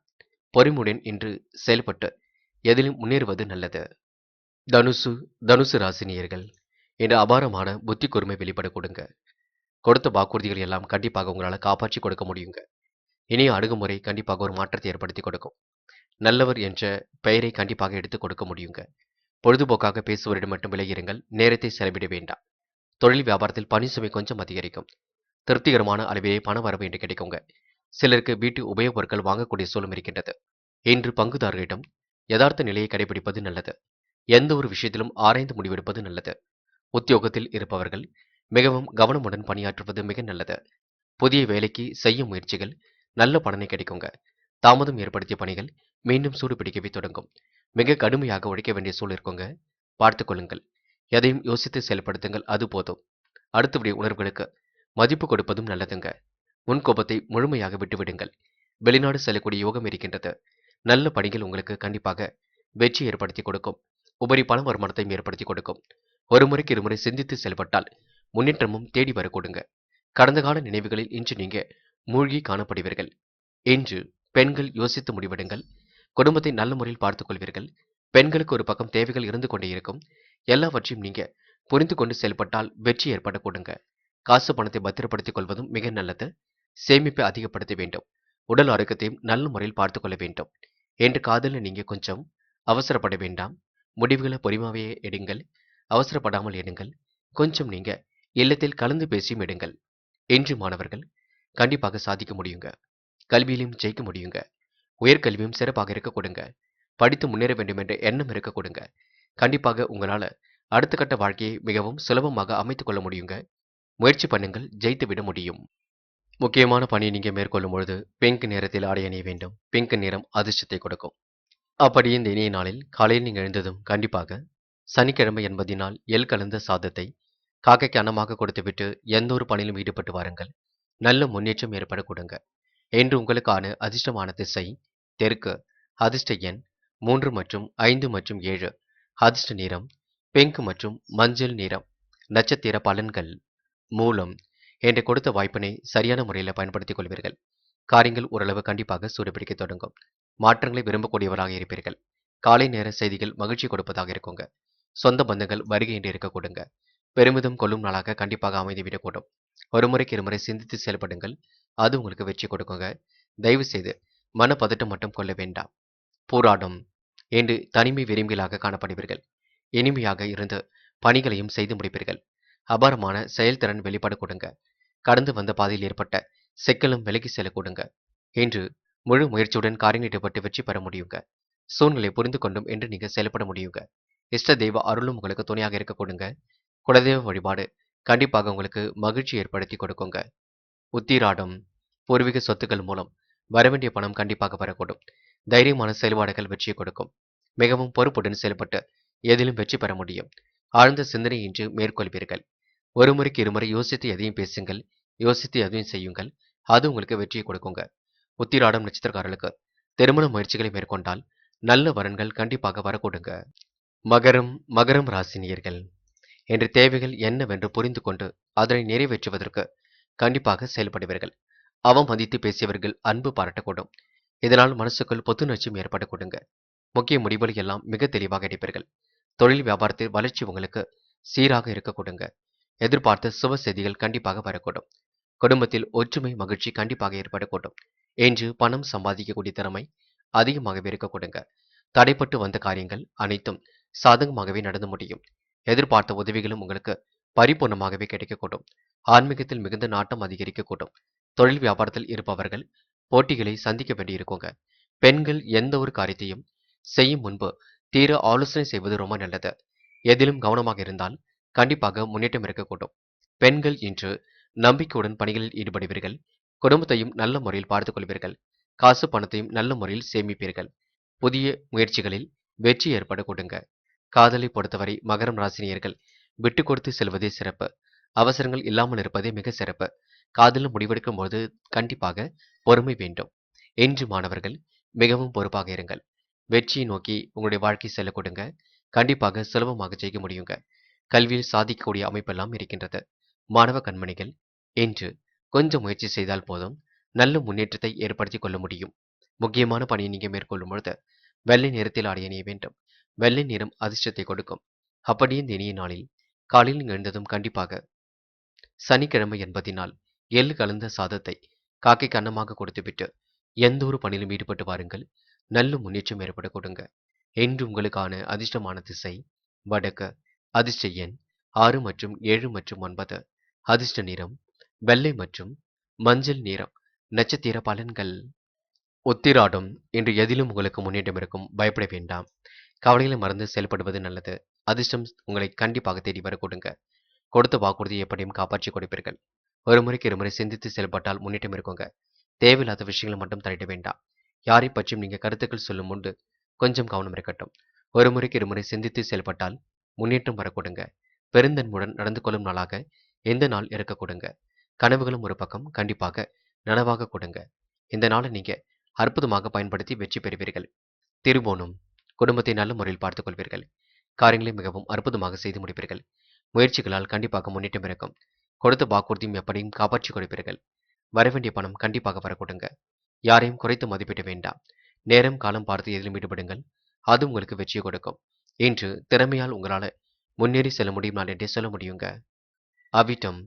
பொறுமையுடன் இன்று செயல்பட்டு எதிலும் முன்னேறுவது நல்லது. தனுசு தனுசு ராசினியர்கள் இன்று அபாரமான புத்தி கூர்மை வெளிப்பட கொடுங்க. கொடுத்த வாக்குறுதிகள் எல்லாம் கண்டிப்பாக உங்களால் காப்பாற்றி கொடுக்க முடியுங்க. இனிய அணுகுமுறை கண்டிப்பாக ஒரு மாற்றத்தை ஏற்படுத்தி கொடுக்கும். நல்லவர் என்ற பெயரை கண்டிப்பாக எடுத்துக் கொடுக்க முடியுங்க. பொழுதுபோக்காக பேசுவரிடம் மட்டும் விலகிருங்கள். நேரத்தை செலவிட வேண்டாம். தொழில் வியாபாரத்தில் பணி சுமை கொஞ்சம் அதிகரிக்கும். திருப்திகரமான அளவிலே பண வரவு என்று கிடைக்குங்க. சிலருக்கு வீட்டு உபயோகப் பொருட்கள் வாங்கக்கூடிய சூழலும் இருக்கின்றது. இன்று பங்குதாரர்களிடம் யதார்த்த நிலையை கடைபிடிப்பது நல்லது. எந்த ஒரு விஷயத்திலும் ஆராய்ந்து முடிவெடுப்பது நல்லது. உத்தியோகத்தில் இருப்பவர்கள் மிகவும் கவனமுடன் பணியாற்றுவது மிக நல்லது. புதிய வேலைக்கு செய்யும் முயற்சிகள் நல்ல பலனை கிடைக்குங்க. தாமதம் ஏற்படுத்திய பணிகள் மீண்டும் சூடு பிடிக்கவே தொடங்கும். மிக கடுமையாக உழைக்க வேண்டிய சூழல் இருக்குங்க. பார்த்துக் கொள்ளுங்கள். எதையும் யோசித்து செயல்படுத்துங்கள், அது போதும். அடுத்தவருடைய உணர்வுகளுக்கு மதிப்பு கொடுப்பதும் நல்லதுங்க. முன்கோபத்தை முழுமையாக விட்டுவிடுங்கள். வெளிநாடு செல்லக்கூடிய யோகம் இருக்கின்றது. நல்ல பணிகள் உங்களுக்கு கண்டிப்பாக வெற்றி ஏற்படுத்தி கொடுக்கும். உபரி பண வருமானத்தையும் ஏற்படுத்தி கொடுக்கும். ஒரு முறைக்கு இருமுறை சிந்தித்து செயல்பட்டால் முன்னேற்றமும் தேடி வர கொடுங்க. கடந்த கால நினைவுகளில் இன்று நீங்க மூழ்கி காணப்படுவீர்கள். இன்று பெண்கள் யோசித்து முடிவெடுங்கள். குடும்பத்தை நல்ல முறையில் பார்த்துக் கொள்வீர்கள். பெண்களுக்கு ஒரு பக்கம் தேவைகள் இருந்து கொண்டே இருக்கும். எல்லாவற்றையும் நீங்க புரிந்து கொண்டு செயல்பட்டால் வெற்றி ஏற்பட கொடுங்க. காசு பணத்தை பத்திரப்படுத்திக் கொள்வதும் மிக நல்லது. சேமிப்பை அதிகப்படுத்த வேண்டும். உடல் ஆரோக்கியத்தையும் நல்ல முறையில் பார்த்துக் கொள்ள வேண்டும். என்று காதலில் நீங்க கொஞ்சம் அவசரப்பட வேண்டாம். முடிவுகளை பொறுமையாவே எடுங்கள். அவசரப்படாமல் எடுங்கள். கொஞ்சம் நீங்க இல்லத்தில் கலந்து பேசியும் எடுங்கள். இன்று மாணவர்கள் கண்டிப்பாக சாதிக்க முடியுங்க. கல்வியிலும் ஜெயிக்க முடியுங்க. உயர்கல்வியும் சிறப்பாக இருக்க கொடுங்க. படித்து முன்னேற வேண்டும் என்ற எண்ணம் இருக்க கொடுங்க. கண்டிப்பாக உங்களால அடுத்த கட்ட வாழ்க்கையை மிகவும் சுலபமாக அமைத்துக் கொள்ள முடியுங்க. முயற்சி பண்ணுங்கள், ஜெயித்து விட முடியும். முக்கியமான பணியை நீங்க மேற்கொள்ளும் பொழுது பிங்க் நிறத்தில் ஆடை அணிய வேண்டும். பிங்க் நிறம் அதிர்ஷ்டத்தை கொடுக்கும். அப்படி இந்த இனிய நாளில் காலையில் நீங்கள் எழுந்ததும் கண்டிப்பாக சனிக்கிழமை என்பதினால் எள் கலந்த சாதத்தை காக்கைக்கு அன்னமாக கொடுத்துவிட்டு எந்த ஒரு பணியிலும் ஈடுபட்டு வாருங்கள். நல்ல முன்னேற்றம் ஏற்பட கொடுங்க. இன்று உங்களுக்கான அதிர்ஷ்டமான திசை தெற்கு. அதிர்ஷ்ட எண் 3 மற்றும் 5 மற்றும் 7. அதிர்ஷ்ட நிறம் பிங்க் மற்றும் மஞ்சள் நிறம். நட்சத்திர பலன்கள் மூலம் என்று கொடுத்த வாய்ப்பினை சரியான முறையில் பயன்படுத்திக் கொள்வீர்கள். காரியங்கள் ஓரளவு கண்டிப்பாக சூடுபிடிக்க தொடங்கும். மாற்றங்களை விரும்பக்கூடியவராக இருப்பீர்கள். காலை நேர செய்திகள் மகிழ்ச்சி கொடுப்பதாக இருக்குங்க. சொந்த பந்தங்கள் வருகை என்று இருக்க கொடுங்க. பெருமிதம் கொள்ளும் நாளாக கண்டிப்பாக அமைந்துவிடக்கூடும். ஒரு முறைக்கு இருமுறை சிந்தித்து செயல்படுங்கள். அது உங்களுக்கு வெற்றி கொடுக்குங்க. தயவு செய்து மனப்பதட்டம் மட்டும் கொள்ள வேண்டாம். போராடும் என்று தனிமை விரும்பிகளாக காணப்படுவீர்கள். இனிமையாக இருந்து பணிகளையும் செய்து முடிப்பீர்கள். அபாரமான செயல்திறன் வெளிப்பாடு கொடுங்க. கடந்து வந்த பாதையில் ஏற்பட்ட சிக்கலும் விலகி செல்ல கொடுங்க. இன்று முழு முயற்சியுடன் காரியங்கள் ஈடுபட்டு வெற்றி பெற முடியுங்க. சூழ்நிலை புரிந்து கொண்டும் என்று நீங்க செயல்பட முடியுங்க. இஷ்ட தெய்வ அருளும் உங்களுக்கு துணையாக இருக்க கொடுங்க. குலதெய்வ வழிபாடு கண்டிப்பாக உங்களுக்கு மகிழ்ச்சி ஏற்படுத்தி கொடுக்குங்க. உத்திராடம் பூர்வீக சொத்துக்கள் மூலம் வரவேண்டிய பணம் கண்டிப்பாக வரக்கூடும். தைரியமான செயல்பாடுகள் வெற்றியை கொடுக்கும். மிகவும் பொறுப்புடன் செயல்பட்டு எதிலும் வெற்றி பெற முடியும். ஆழ்ந்த சிந்தனை இன்று மேற்கொள்வீர்கள். ஒரு முறைக்கு இருமுறை யோசித்து எதையும் பேசுங்கள். யோசித்து எதையும் செய்யுங்கள். அது உங்களுக்கு வெற்றியை கொடுக்குங்க. உத்திராடம் நட்சத்திரக்காரர்களுக்கு திருமண முயற்சிகளை மேற்கொண்டால் நல்ல வரன்கள் கண்டிப்பாக வரக்கூடுங்க. மகரம் மகரம் ராசினியர்கள் என்ற தேவைகள் என்னவென்று புரிந்து கொண்டு அதனை நிறைவேற்றுவதற்கு கண்டிப்பாக செயல்படுவீர்கள். அவமதித்து பேசியவர்கள் அன்பு பாராட்டக்கூடும். இதனால் மனசுக்குள் புத்துணர்ச்சியும் ஏற்பட கொடுங்க. முக்கிய முடிவுகளை எல்லாம் மிக தெளிவாக எடுப்பீர்கள். தொழில் வியாபாரத்தில் வளர்ச்சி உங்களுக்கு சீராக இருக்க கொடுங்க. எதிர்பார்த்த சுப செய்திகள் கண்டிப்பாக வரக்கூடும். குடும்பத்தில் ஒற்றுமை மகிழ்ச்சி கண்டிப்பாக ஏற்படக்கூடும். என்று பணம் சம்பாதிக்கக்கூடிய திறமை அதிகமாகவே இருக்க கொடுங்க. தடைப்பட்டு வந்த காரியங்கள் அனைத்தும் சாதகமாகவே நடந்து முடியும். எதிர்பார்த்த உதவிகளும் உங்களுக்கு பரிபூர்ணமாகவே கிடைக்கக்கூடும். ஆன்மீகத்தில் மிகுந்த நாட்டம் அதிகரிக்கக்கூடும். தொழில் வியாபாரத்தில் இருப்பவர்கள் போட்டிகளை சந்திக்க வேண்டியிருக்குங்க. பெண்கள் எந்த ஒரு காரியத்தையும் செய்யும் முன்பு தீர ஆலோசனை செய்வது ரொம்ப நல்லது. எதிலும் கவனமாக இருந்தால் கண்டிப்பாக முன்னேற்றம் இருக்கக்கூடும். பெண்கள் இன்று நம்பிக்கையுடன் பணிகளில் ஈடுபடுவீர்கள். குடும்பத்தையும் நல்ல முறையில் பார்த்துக் கொள்வீர்கள். காசு பணத்தையும் நல்ல முறையில் சேமிப்பீர்கள். புதிய முயற்சிகளில் வெற்றி ஏற்பட கொடுங்க. காதலை பொறுத்தவரை மகரம் ராசினியர்கள் விட்டு கொடுத்து செல்வதே சிறப்பு. அவசரங்கள் இல்லாமல் இருப்பதே மிக சிறப்பு. காதலில் முடிவெடுக்கும் போது கண்டிப்பாக பொறுமை வேண்டும். என்று மாணவர்கள் மிகவும் பொறுப்பாக இருங்கள். வெற்றியை நோக்கி உங்களுடைய வாழ்க்கை செல்ல கொடுங்க. கண்டிப்பாக சுலபமாக ஜெயிக்க முடியுங்க. கல்வியில் சாதிக்கக்கூடிய அமைப்பெல்லாம் இருக்கின்றது. மாணவ கண்மணிகள் இன்று கொஞ்சம் முயற்சி செய்தால் போதும் நல்ல முன்னேற்றத்தை ஏற்படுத்திக் கொள்ள முடியும். முக்கியமான பணியை நீங்க மேற்கொள்ளும் பொழுது வெள்ளை நிறத்தில் ஆடை அணிய வேண்டும். வெள்ளை நிறம் அதிர்ஷ்டத்தை கொடுக்கும். அப்படியே இந்த இனிய நாளில் காலையில் நீங்கள் எழுந்ததும் கண்டிப்பாக சனிக்கிழமை என்பதினால் எள்ளு கலந்த சாதத்தை காக்கைக்கு அன்னமாக கொடுத்துவிட்டு எந்த ஒரு பணியிலும் ஈடுபட்டு வாருங்கள். நல்ல முன்னேற்றம் ஏற்பட கொடுங்க. என்று உங்களுக்கான அதிர்ஷ்டமான திசை வடக்கு. அதிர்ஷ்ட எண் 6 மற்றும் 7 மற்றும் 9. அதிர்ஷ்ட நிறம் வெள்ளை மற்றும் மஞ்சள் நிறம். நட்சத்திர பலன்கள். உத்திராடம். இன்று எதிலும் உங்களுக்கு முன்னேற்றம் இருக்கும். பயப்பட வேண்டாம். கவலைகளை மறந்து செயல்படுவது நல்லது. அதிர்ஷ்டம் உங்களை கண்டிப்பாக தேடி வர கொடுங்க. கொடுத்த வாக்குறுதியை எப்படியும் காப்பாற்றி கொடுப்பீர்கள். ஒரு முறைக்கு இருமுறை சிந்தித்து செயல்பட்டால் முன்னேற்றம் இருக்குங்க. தேவையில்லாத விஷயங்களை மட்டும் தலையிட வேண்டாம். யாரை பற்றியும் நீங்க கருத்துக்கள் சொல்லும் முன்பு கொஞ்சம் கவனம் இருக்கட்டும். ஒரு முறைக்கு இருமுறை சிந்தித்து செயல்பட்டால் முன்னேற்றம் வர கொடுங்க. பெருந்தன்மையுடன் நடந்து கொள்ளும் நாளாக எந்த நாள் இருக்க கொடுங்க. கனவுகளும் ஒரு பக்கம் கண்டிப்பாக நனவாக கொடுங்க. இந்த நாளை நீங்க அற்புதமாக பயன்படுத்தி வெற்றி பெறுவீர்கள். திருவோணம். குடும்பத்தை நல்ல முறையில் பார்த்துக் கொள்வீர்கள். காரியங்களை மிகவும் அற்புதமாக செய்து முடிப்பீர்கள். முயற்சிகளால் கண்டிப்பாக முன்னேற்றம் இருக்கும். கொடுத்த வாக்குறுதியும் எப்படியும் காப்பாற்றி கொடுப்பீர்கள். வரவேண்டிய பணம் கண்டிப்பாக வர கொடுங்க. யாரையும் குறைத்து மதிப்பிட வேண்டாம். நேரம் காலம் பார்த்து எதிலும் ஈடுபடுங்கள். அது உங்களுக்கு வெற்றியை கொடுக்கும். இன்று திறமையால் உங்களால முன்னேறி செல்ல முடியும் நாள் என்றே சொல்ல முடியுங்க. அவிட்டம்.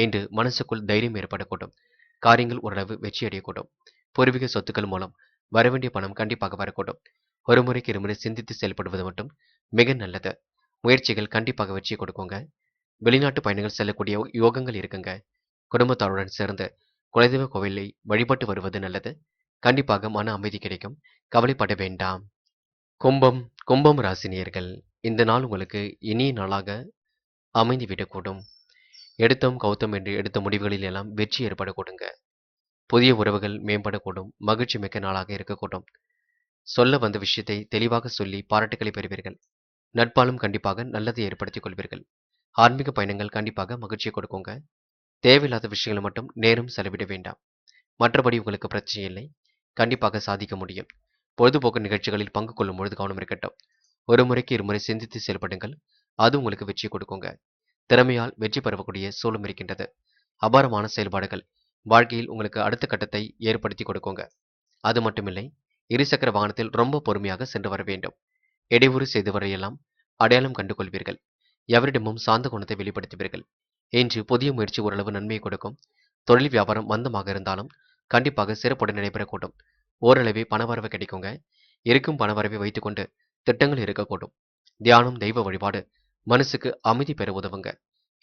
இன்று மனசுக்குள் தைரியம் ஏற்படக்கூடும். காரியங்கள் ஓரளவு வெற்றி அடையக்கூடும். பூர்வீக சொத்துக்கள் மூலம் வரவேண்டிய பணம் கண்டிப்பாக வரக்கூடும். ஒரு முறைக்கு இருமுறை சிந்தித்து செயல்படுவது மட்டும் மிக நல்லது. முயற்சிகள் கண்டிப்பாக வெற்றியை கொடுக்குங்க. வெளிநாட்டு பயணங்கள் செல்லக்கூடிய யோகங்கள் இருக்குங்க. குடும்பத்தாருடன் சேர்ந்து குலதெய்வ கோவிலை வழிபட்டு வருவது நல்லது. கண்டிப்பாக மன அமைதி கிடைக்கும். கவலைப்பட வேண்டாம். கும்பம். கும்பம் ராசினியர்கள் இந்த நாள் உங்களுக்கு இனிய நாளாக அமைந்து விடக்கூடும். எடுத்தோம் கௌத்தம் என்று எடுத்த முடிவுகளில் எல்லாம் வெற்றி ஏற்பட கொடுங்க. புதிய உறவுகள் மேம்படக்கூடும். மகிழ்ச்சி மிக்க நாளாக இருக்கக்கூடும். சொல்ல வந்த விஷயத்தை தெளிவாக சொல்லி பாராட்டுகளை பெறுவீர்கள். நட்பாலும் கண்டிப்பாக நல்லதை ஏற்படுத்திக் கொள்வீர்கள். ஆன்மீக பயணங்கள் கண்டிப்பாக மகிழ்ச்சியை கொடுக்குங்க. தேவையில்லாத விஷயங்களை மட்டும் நேரம் செலவிட வேண்டாம். மற்றபடி உங்களுக்கு பிரச்சனை இல்லை. கண்டிப்பாக சாதிக்க முடியும். பொழுதுபோக்கு நிகழ்ச்சிகளில் பங்கு கொள்ளும் பொழுது கவனம் இருக்கட்டும். ஒரு முறைக்கு இருமுறை சிந்தித்து செயல்படுங்கள். அது உங்களுக்கு வெற்றியை கொடுக்குங்க. திறமையால் வெற்றி பெறக்கூடிய சூழலும் இருக்கின்றது. அபாரமான செயல்பாடுகள் வாழ்க்கையில் உங்களுக்கு அடுத்த கட்டத்தை ஏற்படுத்தி கொடுக்குங்க. அது மட்டுமில்லை, இருசக்கர வாகனத்தில் ரொம்ப பொறுமையாக சென்று வர வேண்டும். இடையூறு செய்தவரையெல்லாம் அடையாளம் கண்டு கொள்வீர்கள். எவரிடமும் சாந்த குணத்தை வெளிப்படுத்துவீர்கள். இன்று புதிய முயற்சி ஓரளவு நன்மையை கொடுக்கும். தொழில் வியாபாரம் மந்தமாக இருந்தாலும் கண்டிப்பாக சிறப்புடன் நடைபெறக்கூடும். ஓரளவே பணவரவு கிடைக்குங்க. இருக்கும் பணவரவை வைத்துக்கொண்டு திட்டங்கள் இருக்கக்கூடும். தியானம் தெய்வ வழிபாடு மனசுக்கு அமைதி பெற உதவுங்க.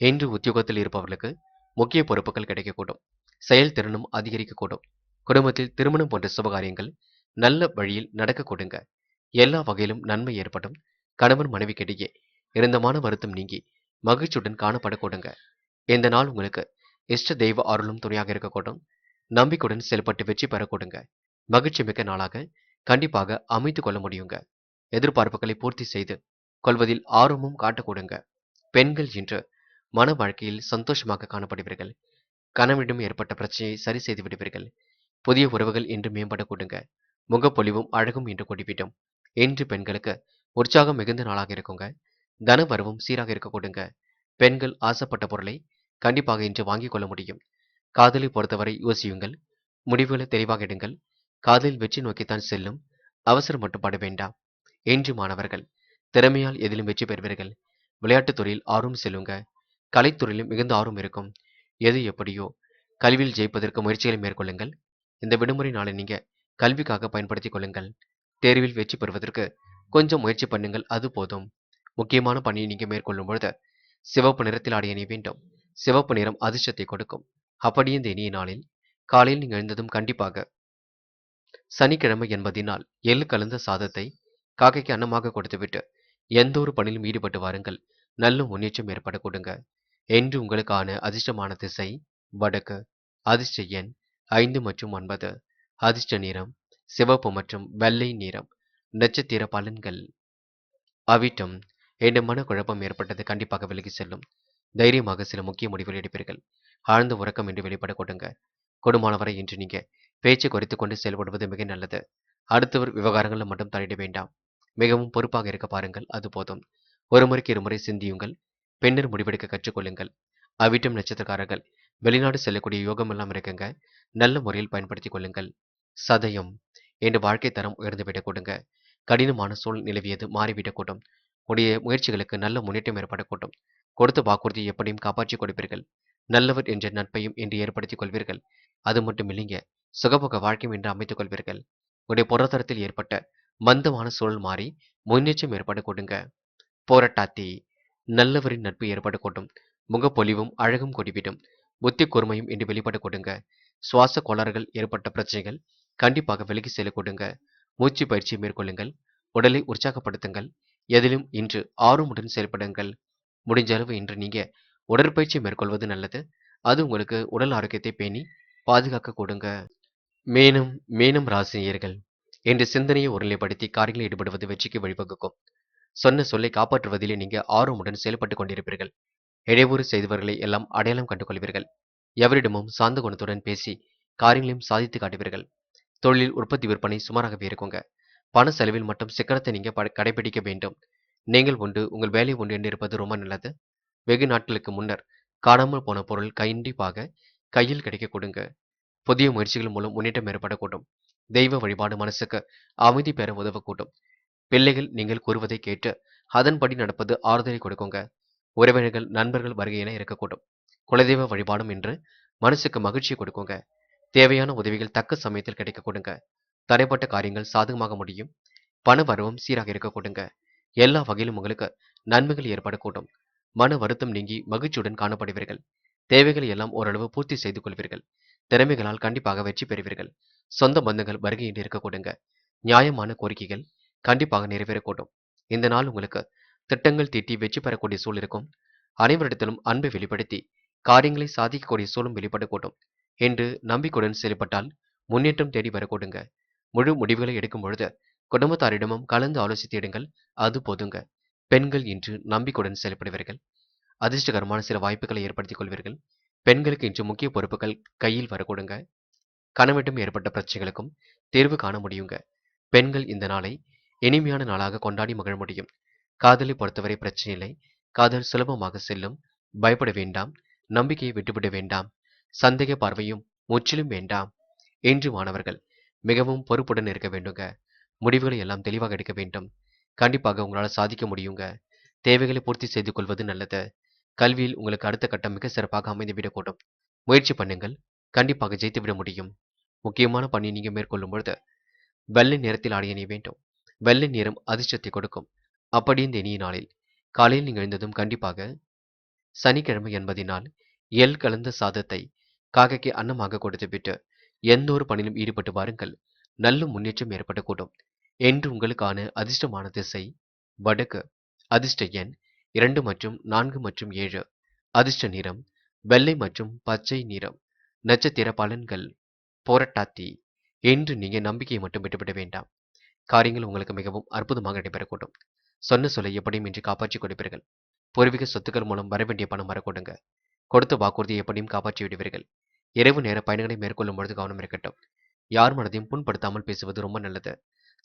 இன்று உத்தியோகத்தில் இருப்பவர்களுக்கு முக்கிய பொறுப்புகள் கிடைக்கக்கூடும். செயல்திறனும் அதிகரிக்கக்கூடும். குடும்பத்தில் திருமணம் போன்ற சுபகாரியங்கள் நல்ல வழியில் நடக்க கொடுங்க. எல்லா வகையிலும் நன்மை ஏற்படும். கணவன் மனைவிக்கிடையே இருந்தமான வருத்தம் நீங்கி மகிழ்ச்சியுடன் காணப்பட கொடுங்க. இந்த நாள் உங்களுக்கு இஷ்ட தெய்வ அருளும் துணையாக இருக்கக்கூடும். நம்பிக்கையுடன் செயல்பட்டு வெற்றி பெற கொடுங்க. மகிழ்ச்சி மிக்க நாளாக கண்டிப்பாக அமைத்துக் கொள்ள முடியுங்க. எதிர்பார்ப்புகளை பூர்த்தி செய்து கொள்வதில் ஆர்வமும் காட்ட கொடுங்க. பெண்கள் இன்று மன வாழ்க்கையில் சந்தோஷமாக காணப்படுவீர்கள். கணவனிடம் ஏற்பட்ட பிரச்சனையை சரி செய்து விடுவீர்கள். புதிய உறவுகள் இன்று மேம்பட கொடுங்க. முகப்பொலிவும் அழகும் இன்று கூடிவிடும். இன்று பெண்களுக்கு உற்சாகம் மிகுந்த நாளாக இருக்குங்க. தன வரவும் சீராக இருக்க கொடுங்க. பெண்கள் ஆசைப்பட்ட பொருளை கண்டிப்பாக இன்று வாங்கிக் கொள்ள முடியும். காதலை பொறுத்தவரை யோசியுங்கள். முடிவுகளை தெளிவாக எடுங்கள். காதலில் வெற்றி நோக்கித்தான் செல்லும். அவசரம் மட்டும் பட வேண்டாம். இன்று மாணவர்கள் திறமையால் எதிலும் வெற்றி பெறுவீர்கள். விளையாட்டுத் துறையில் ஆர்வம் செல்லுங்க. கலைத்துறையிலும் மிகுந்த ஆர்வம் இருக்கும். எது எப்படியோ கல்வியில் ஜெயிப்பதற்கு முயற்சிகளை மேற்கொள்ளுங்கள். இந்த விடுமுறை நாளை நீங்க கல்விக்காக பயன்படுத்திக் கொள்ளுங்கள். தேர்வில் வெற்றி பெறுவதற்கு கொஞ்சம் முயற்சி பண்ணுங்கள். அது போதும். முக்கியமான பணியை நீங்க மேற்கொள்ளும் பொழுது சிவப்பு நிறத்தில் ஆடை அணிய வேண்டும். சிவப்பு நிறம் அதிர்ஷ்டத்தை கொடுக்கும். அப்படியே இந்த இனிய நாளில் காலையில் நீங்க எழுந்ததும் கண்டிப்பாக சனிக்கிழமை என்பதினால் எள்ளு கலந்த சாதத்தை காக்கைக்கு அன்னமாக கொடுத்துவிட்டு எந்த ஒரு பணியிலும் ஈடுபட்டு வாருங்கள். நல்ல முன்னேற்றம் ஏற்பட கொடுங்க. என்று உங்களுக்கான அதிர்ஷ்டமான திசை வடக்கு. அதிர்ஷ்ட எண் 5 மற்றும் 9. அதிர்ஷ்ட நிறம் சிவப்பு மற்றும் வெள்ளை நிறம். நட்சத்திர பலன்கள். அவிட்டம், என்ற மனக்குழப்பம் ஏற்பட்டது கண்டிப்பாக விலகி செல்லும். தைரியமாக சில முக்கிய முடிவுகள் எடுப்பீர்கள். ஆழ்ந்த உறக்கம் என்று வெளிப்பட கொடுங்க. கூடுமானவரை இன்று நீங்க பேச்சை குறைத்துக் கொண்டு செயல்படுவது மிக நல்லது. அடுத்தவர் விவகாரங்களில் மட்டும் தலையிட வேண்டாம். மிகவும் பொறுப்பாக இருக்க பாருங்கள், அது போதும். ஒரு முறைக்கு இருமுறை சிந்தியுங்கள். பின்னர் முடிவெடுக்க கற்றுக்கொள்ளுங்கள். அவிட்டம் நட்சத்திரக்காரர்கள் வெளிநாடு செல்லக்கூடிய யோகம் எல்லாம் இருக்குங்க. நல்ல முறையில் பயன்படுத்திக் கொள்ளுங்கள். சதயம், என்ற வாழ்க்கை தரம் உயர்ந்துவிடக் கொடுங்க. கடினமான சூழ் நிலவியது மாறிவிடக்கூடும். உடைய முயற்சிகளுக்கு நல்ல முன்னேற்றம் ஏற்படக்கூடும். கொடுத்த வாக்குறுதியை எப்படியும் காப்பாற்றிக் கொடுப்பீர்கள். நல்லவர் என்ற நட்பையும் இன்று ஏற்படுத்திக் கொள்வீர்கள். அது மட்டும் இல்லைங்க, சுகபோக வாழ்க்கையும் என்று அமைத்துக் கொள்வீர்கள். உடைய பொருளாதாரத்தில் ஏற்பட்ட மந்தமான சூழல் மாறி முன்னேற்றம் ஏற்பட கொடுங்க. போராட்டாத்தி, நல்லவரின் நட்பு ஏற்பட கூடும். முகப்பொலிவும் அழகும் கூடிவிடும். புத்தி கூர்மையும் இன்று வெளிப்பட கொடுங்க. சுவாச கோளாறுகள் ஏற்பட்ட பிரச்சனைகள் கண்டிப்பாக விலகி செல்ல கொடுங்க. மூச்சு பயிற்சி மேற்கொள்ளுங்கள். உடலை உற்சாகப்படுத்துங்கள். எதிலும் இன்று ஆர்வமுடன் செயல்படுங்கள். முடிஞ்ச அளவு இன்று நீங்க உடற்பயிற்சி மேற்கொள்வது நல்லது. அது உங்களுக்கு உடல் ஆரோக்கியத்தை பேணி பாதுகாக்க கொடுங்க. மேலும் மேலும் ராசினியர்கள் இன்று சிந்தனையை ஒருநிலைப்படுத்தி காரியங்களில் ஈடுபடுவது வெற்றிக்கு வழிவகுக்கும். சொன்ன சொல்லை காப்பாற்றுவதிலே நீங்க ஆர்வமுடன் செயல்பட்டுக் கொண்டிருப்பீர்கள். இடையூறு செய்தவர்களை எல்லாம் அடையாளம் கண்டு கொள்வீர்கள். எவரிடமும் சாந்த குணத்துடன் பேசி காரியங்களையும் சாதித்து காட்டுவீர்கள். தொழில் உற்பத்தி விற்பனை சுமாராகவே இருக்குங்க. பண செலவில் மட்டும் சிக்கனத்தை நீங்க கடைபிடிக்க வேண்டும். நீங்கள் உண்டு உங்கள் வேலை உண்டு என்று இருப்பது ரொம்ப நல்லது. வெகு நாட்களுக்கு முன்னர் காணாமல் போன பொருள் கண்டிப்பாக கையில் கிடைக்க கொடுங்க. புதிய முயற்சிகள் மூலம் முன்னேற்றம் ஏற்படக்கூடும். தெய்வ வழிபாடு மனசுக்கு அமைதி பெற உதவக்கூடும். பிள்ளைகள் நீங்கள் கூறுவதை கேட்டு அதன்படி நடப்பது ஆறுதலை கொடுக்குங்க. உறவினர்கள் நண்பர்கள் வருகை என இருக்கக்கூடும். குலதெய்வ வழிபாடும் இன்று மனசுக்கு மகிழ்ச்சியை கொடுக்குங்க. தேவையான உதவிகள் தக்க சமயத்தில் கிடைக்க கொடுங்க. தடைப்பட்ட காரியங்கள் சாதகமாக முடியும். பண வரவும் சீராக இருக்க கொடுங்க. எல்லா வகையிலும் உங்களுக்கு நன்மைகள் ஏற்படக்கூடும். மன வருத்தம் நீங்கி மகிழ்ச்சியுடன் காணப்படுவீர்கள். தேவைகளை எல்லாம் ஓரளவு பூர்த்தி செய்து கொள்வீர்கள். திறமைகளால் கண்டிப்பாக வெற்றி பெறுவீர்கள். சொந்த பந்தங்கள் வருகையின்றி இருக்க கொடுங்க. நியாயமான கோரிக்கைகள் கண்டிப்பாக நிறைவேறக்கூடும். இந்த நாள் உங்களுக்கு திட்டங்கள் தீட்டி வெற்றி பெறக்கூடிய சூழல் இருக்கும். அனைவரிடத்திலும் அன்பை வெளிப்படுத்தி காரியங்களை சாதிக்கக்கூடிய சூழலும் வெளிப்படக்கூடும். என்று நம்பிக்கையுடன் செயல்பட்டால் முன்னேற்றம் தேடி வரக்கூடுங்க. முழு முடிவுகளை எடுக்கும் பொழுது குடும்பத்தாரிடமும் கலந்து ஆலோசித்து எடுங்கள், அது போதுங்க. பெண்கள் இன்று நம்பிக்கையுடன் செயல்படுவீர்கள். அதிர்ஷ்டகரமான சில வாய்ப்புகளை ஏற்படுத்திக் கொள்வீர்கள். பெண்களுக்கு இன்று முக்கிய பொறுப்புகள் கையில் வரக்கூடுங்க. கணவனிடம் ஏற்பட்ட பிரச்சனைகளுக்கும் தீர்வு காண முடியுங்க. பெண்கள் இந்த நாளை இனிமையான நாளாக கொண்டாடி மகிழ முடியும். காதலை பொறுத்தவரை பிரச்சனை இல்லை. காதல் சுலபமாக செல்லும். பயப்பட வேண்டாம். நம்பிக்கையை விட்டுவிட வேண்டாம். சந்தேக பார்வையும் முற்றிலும் வேண்டாம். இன்று மாணவர்கள் மிகவும் பொறுப்புடன் இருக்க வேண்டுங்க. முடிவுகளை எல்லாம் தெளிவாக எடுக்க வேண்டும். கண்டிப்பாக உங்களால் சாதிக்க முடியுங்க. தேவைகளை பூர்த்தி செய்து கொள்வது நல்லது. கல்வியில் உங்களுக்கு அடுத்த கட்டம் மிக சிறப்பாக அமைந்துவிடக்கூடும். முயற்சி பண்ணுங்கள். கண்டிப்பாக ஜெயித்துவிட முடியும். முக்கியமான பணியை நீங்க மேற்கொள்ளும் பொழுது வெள்ளை நிறத்தில் ஆடை அணிய வேண்டும். வெள்ளை நிறம் அதிர்ஷ்டத்தை கொடுக்கும். அப்படி இந்த இனிய நாளில் காலையில் நீங்கள் எழுந்ததும் கண்டிப்பாக சனிக்கிழமை என்பதினால் எள் கலந்த சாதத்தை காக்கைக்கு அன்னமாக கொடுத்துவிட்டு எந்த ஒரு பணியிலும் ஈடுபட்டு வாருங்கள். நல்ல முன்னேற்றம் ஏற்படக்கூடும். என்று உங்களுக்கான அதிர்ஷ்டமான திசை வடக்கு. அதிர்ஷ்ட எண் 2 மற்றும் 4 மற்றும் 7. அதிர்ஷ்ட நிறம் வெள்ளை மற்றும் பச்சை நிறம். நட்சத்திர பலன்கள் போராட்டாத்தி. என்று நீங்க நம்பிக்கையை மட்டும் விட்டுவிட வேண்டாம். காரியங்கள் உங்களுக்கு மிகவும் அற்புதமாக நடைபெறக்கூடும். சொன்ன சொல்லை எப்படியும் இன்று காப்பாற்றிக் கொடுப்பீர்கள். பூர்வீக சொத்துக்கள் மூலம் வரவேண்டிய பணம் வரக்கூடுங்க. கொடுத்த வாக்குறுதியை எப்படியும் காப்பாற்றி விடுவீர்கள். இரவு நேர பயணங்களை மேற்கொள்ளும் பொழுது கவனம் இருக்கட்டும். யார் மனதையும் புண்படுத்தாமல் பேசுவது ரொம்ப நல்லது.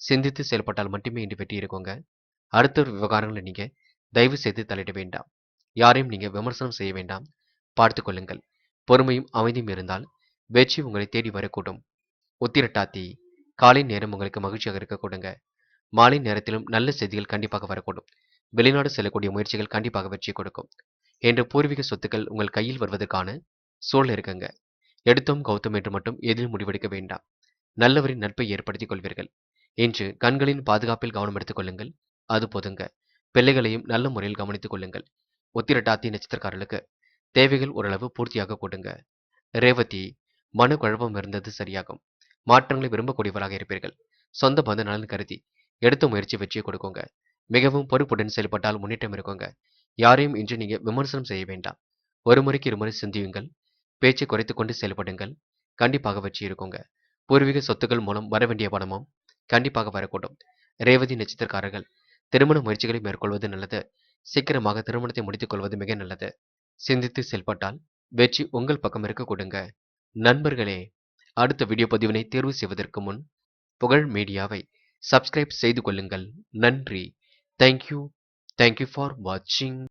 சிந்தித்து செயல்பட்டால் மட்டுமே இன்று வெற்றி இருக்குங்க. அடுத்த ஒரு விவகாரங்களை நீங்க தயவு செய்து தலையிட வேண்டாம். யாரையும் நீங்க விமர்சனம் செய்ய வேண்டாம். பார்த்துக் கொள்ளுங்கள். பொறுமையும் அமைதியும் இருந்தால் வெற்றி உங்களை தேடி வரக்கூடும். உத்திரட்டாத்தி, காலை நேரம் உங்களுக்கு மகிழ்ச்சியாக இருக்க கொடுங்க. மாலை நேரத்திலும் நல்ல செய்திகள் கண்டிப்பாக வரக்கூடும். வெளிநாடு செல்லக்கூடிய முயற்சிகள் கண்டிப்பாக வெற்றி கொடுக்கும். என்ற பூர்வீக சொத்துக்கள் உங்கள் கையில் வருவதற்கான சூழல் இருக்குங்க. எடுத்தோம் கௌதம் என்று மட்டும் எதிலும் முடிவெடுக்க வேண்டாம். நல்லவரின் நட்பை ஏற்படுத்திக் கொள்வீர்கள். இன்று கண்களின் பாதுகாப்பில் கவனம் எடுத்துக் கொள்ளுங்கள். அது போதுங்க. பிள்ளைகளையும் நல்ல முறையில் கவனித்துக் கொள்ளுங்கள். உத்திரட்டாத்தி நட்சத்திரக்காரர்களுக்கு தேவைகள் ஓரளவு பூர்த்தியாக கொடுங்க. ரேவதி, மனக்குழப்பம் இருந்தது சரியாகும். மாற்றங்களை விரும்பக்கூடியவராக இருப்பீர்கள். சொந்த பந்த நலன் கருதி எடுத்த முயற்சி வெற்றியை கொடுக்குங்க. மிகவும் பொறுப்புடன் செயல்பட்டால் முன்னேற்றம் இருக்குங்க. யாரையும் இன்று நீங்க விமர்சனம் செய்ய வேண்டாம். ஒரு முறைக்கு இருமுறை சிந்தியுங்கள். பேச்சை குறைத்துக் கொண்டு செயல்படுங்கள். கண்டிப்பாக வெற்றி இருக்குங்க. பூர்வீக சொத்துக்கள் மூலம் வரவேண்டிய பணமும் கண்டிப்பாக வரக்கூடும். ரேவதி நட்சத்திரக்காரர்கள் திருமண முயற்சிகளை மேற்கொள்வது நல்லது. சீக்கிரமாக திருமணத்தை முடித்துக் கொள்வது மிக நல்லது. சிந்தித்து செயல்பட்டால் வெற்றி உங்கள் பக்கம் இருக்க கொடுங்க. நண்பர்களே, அடுத்த வீடியோ பதிவினை தேர்வு செய்வதற்கு முன் புகழ் மீடியாவை சப்ஸ்கிரைப் செய்து கொள்ளுங்கள். நன்றி. தேங்க்யூ. தேங்க்யூ ஃபார் வாட்சிங்.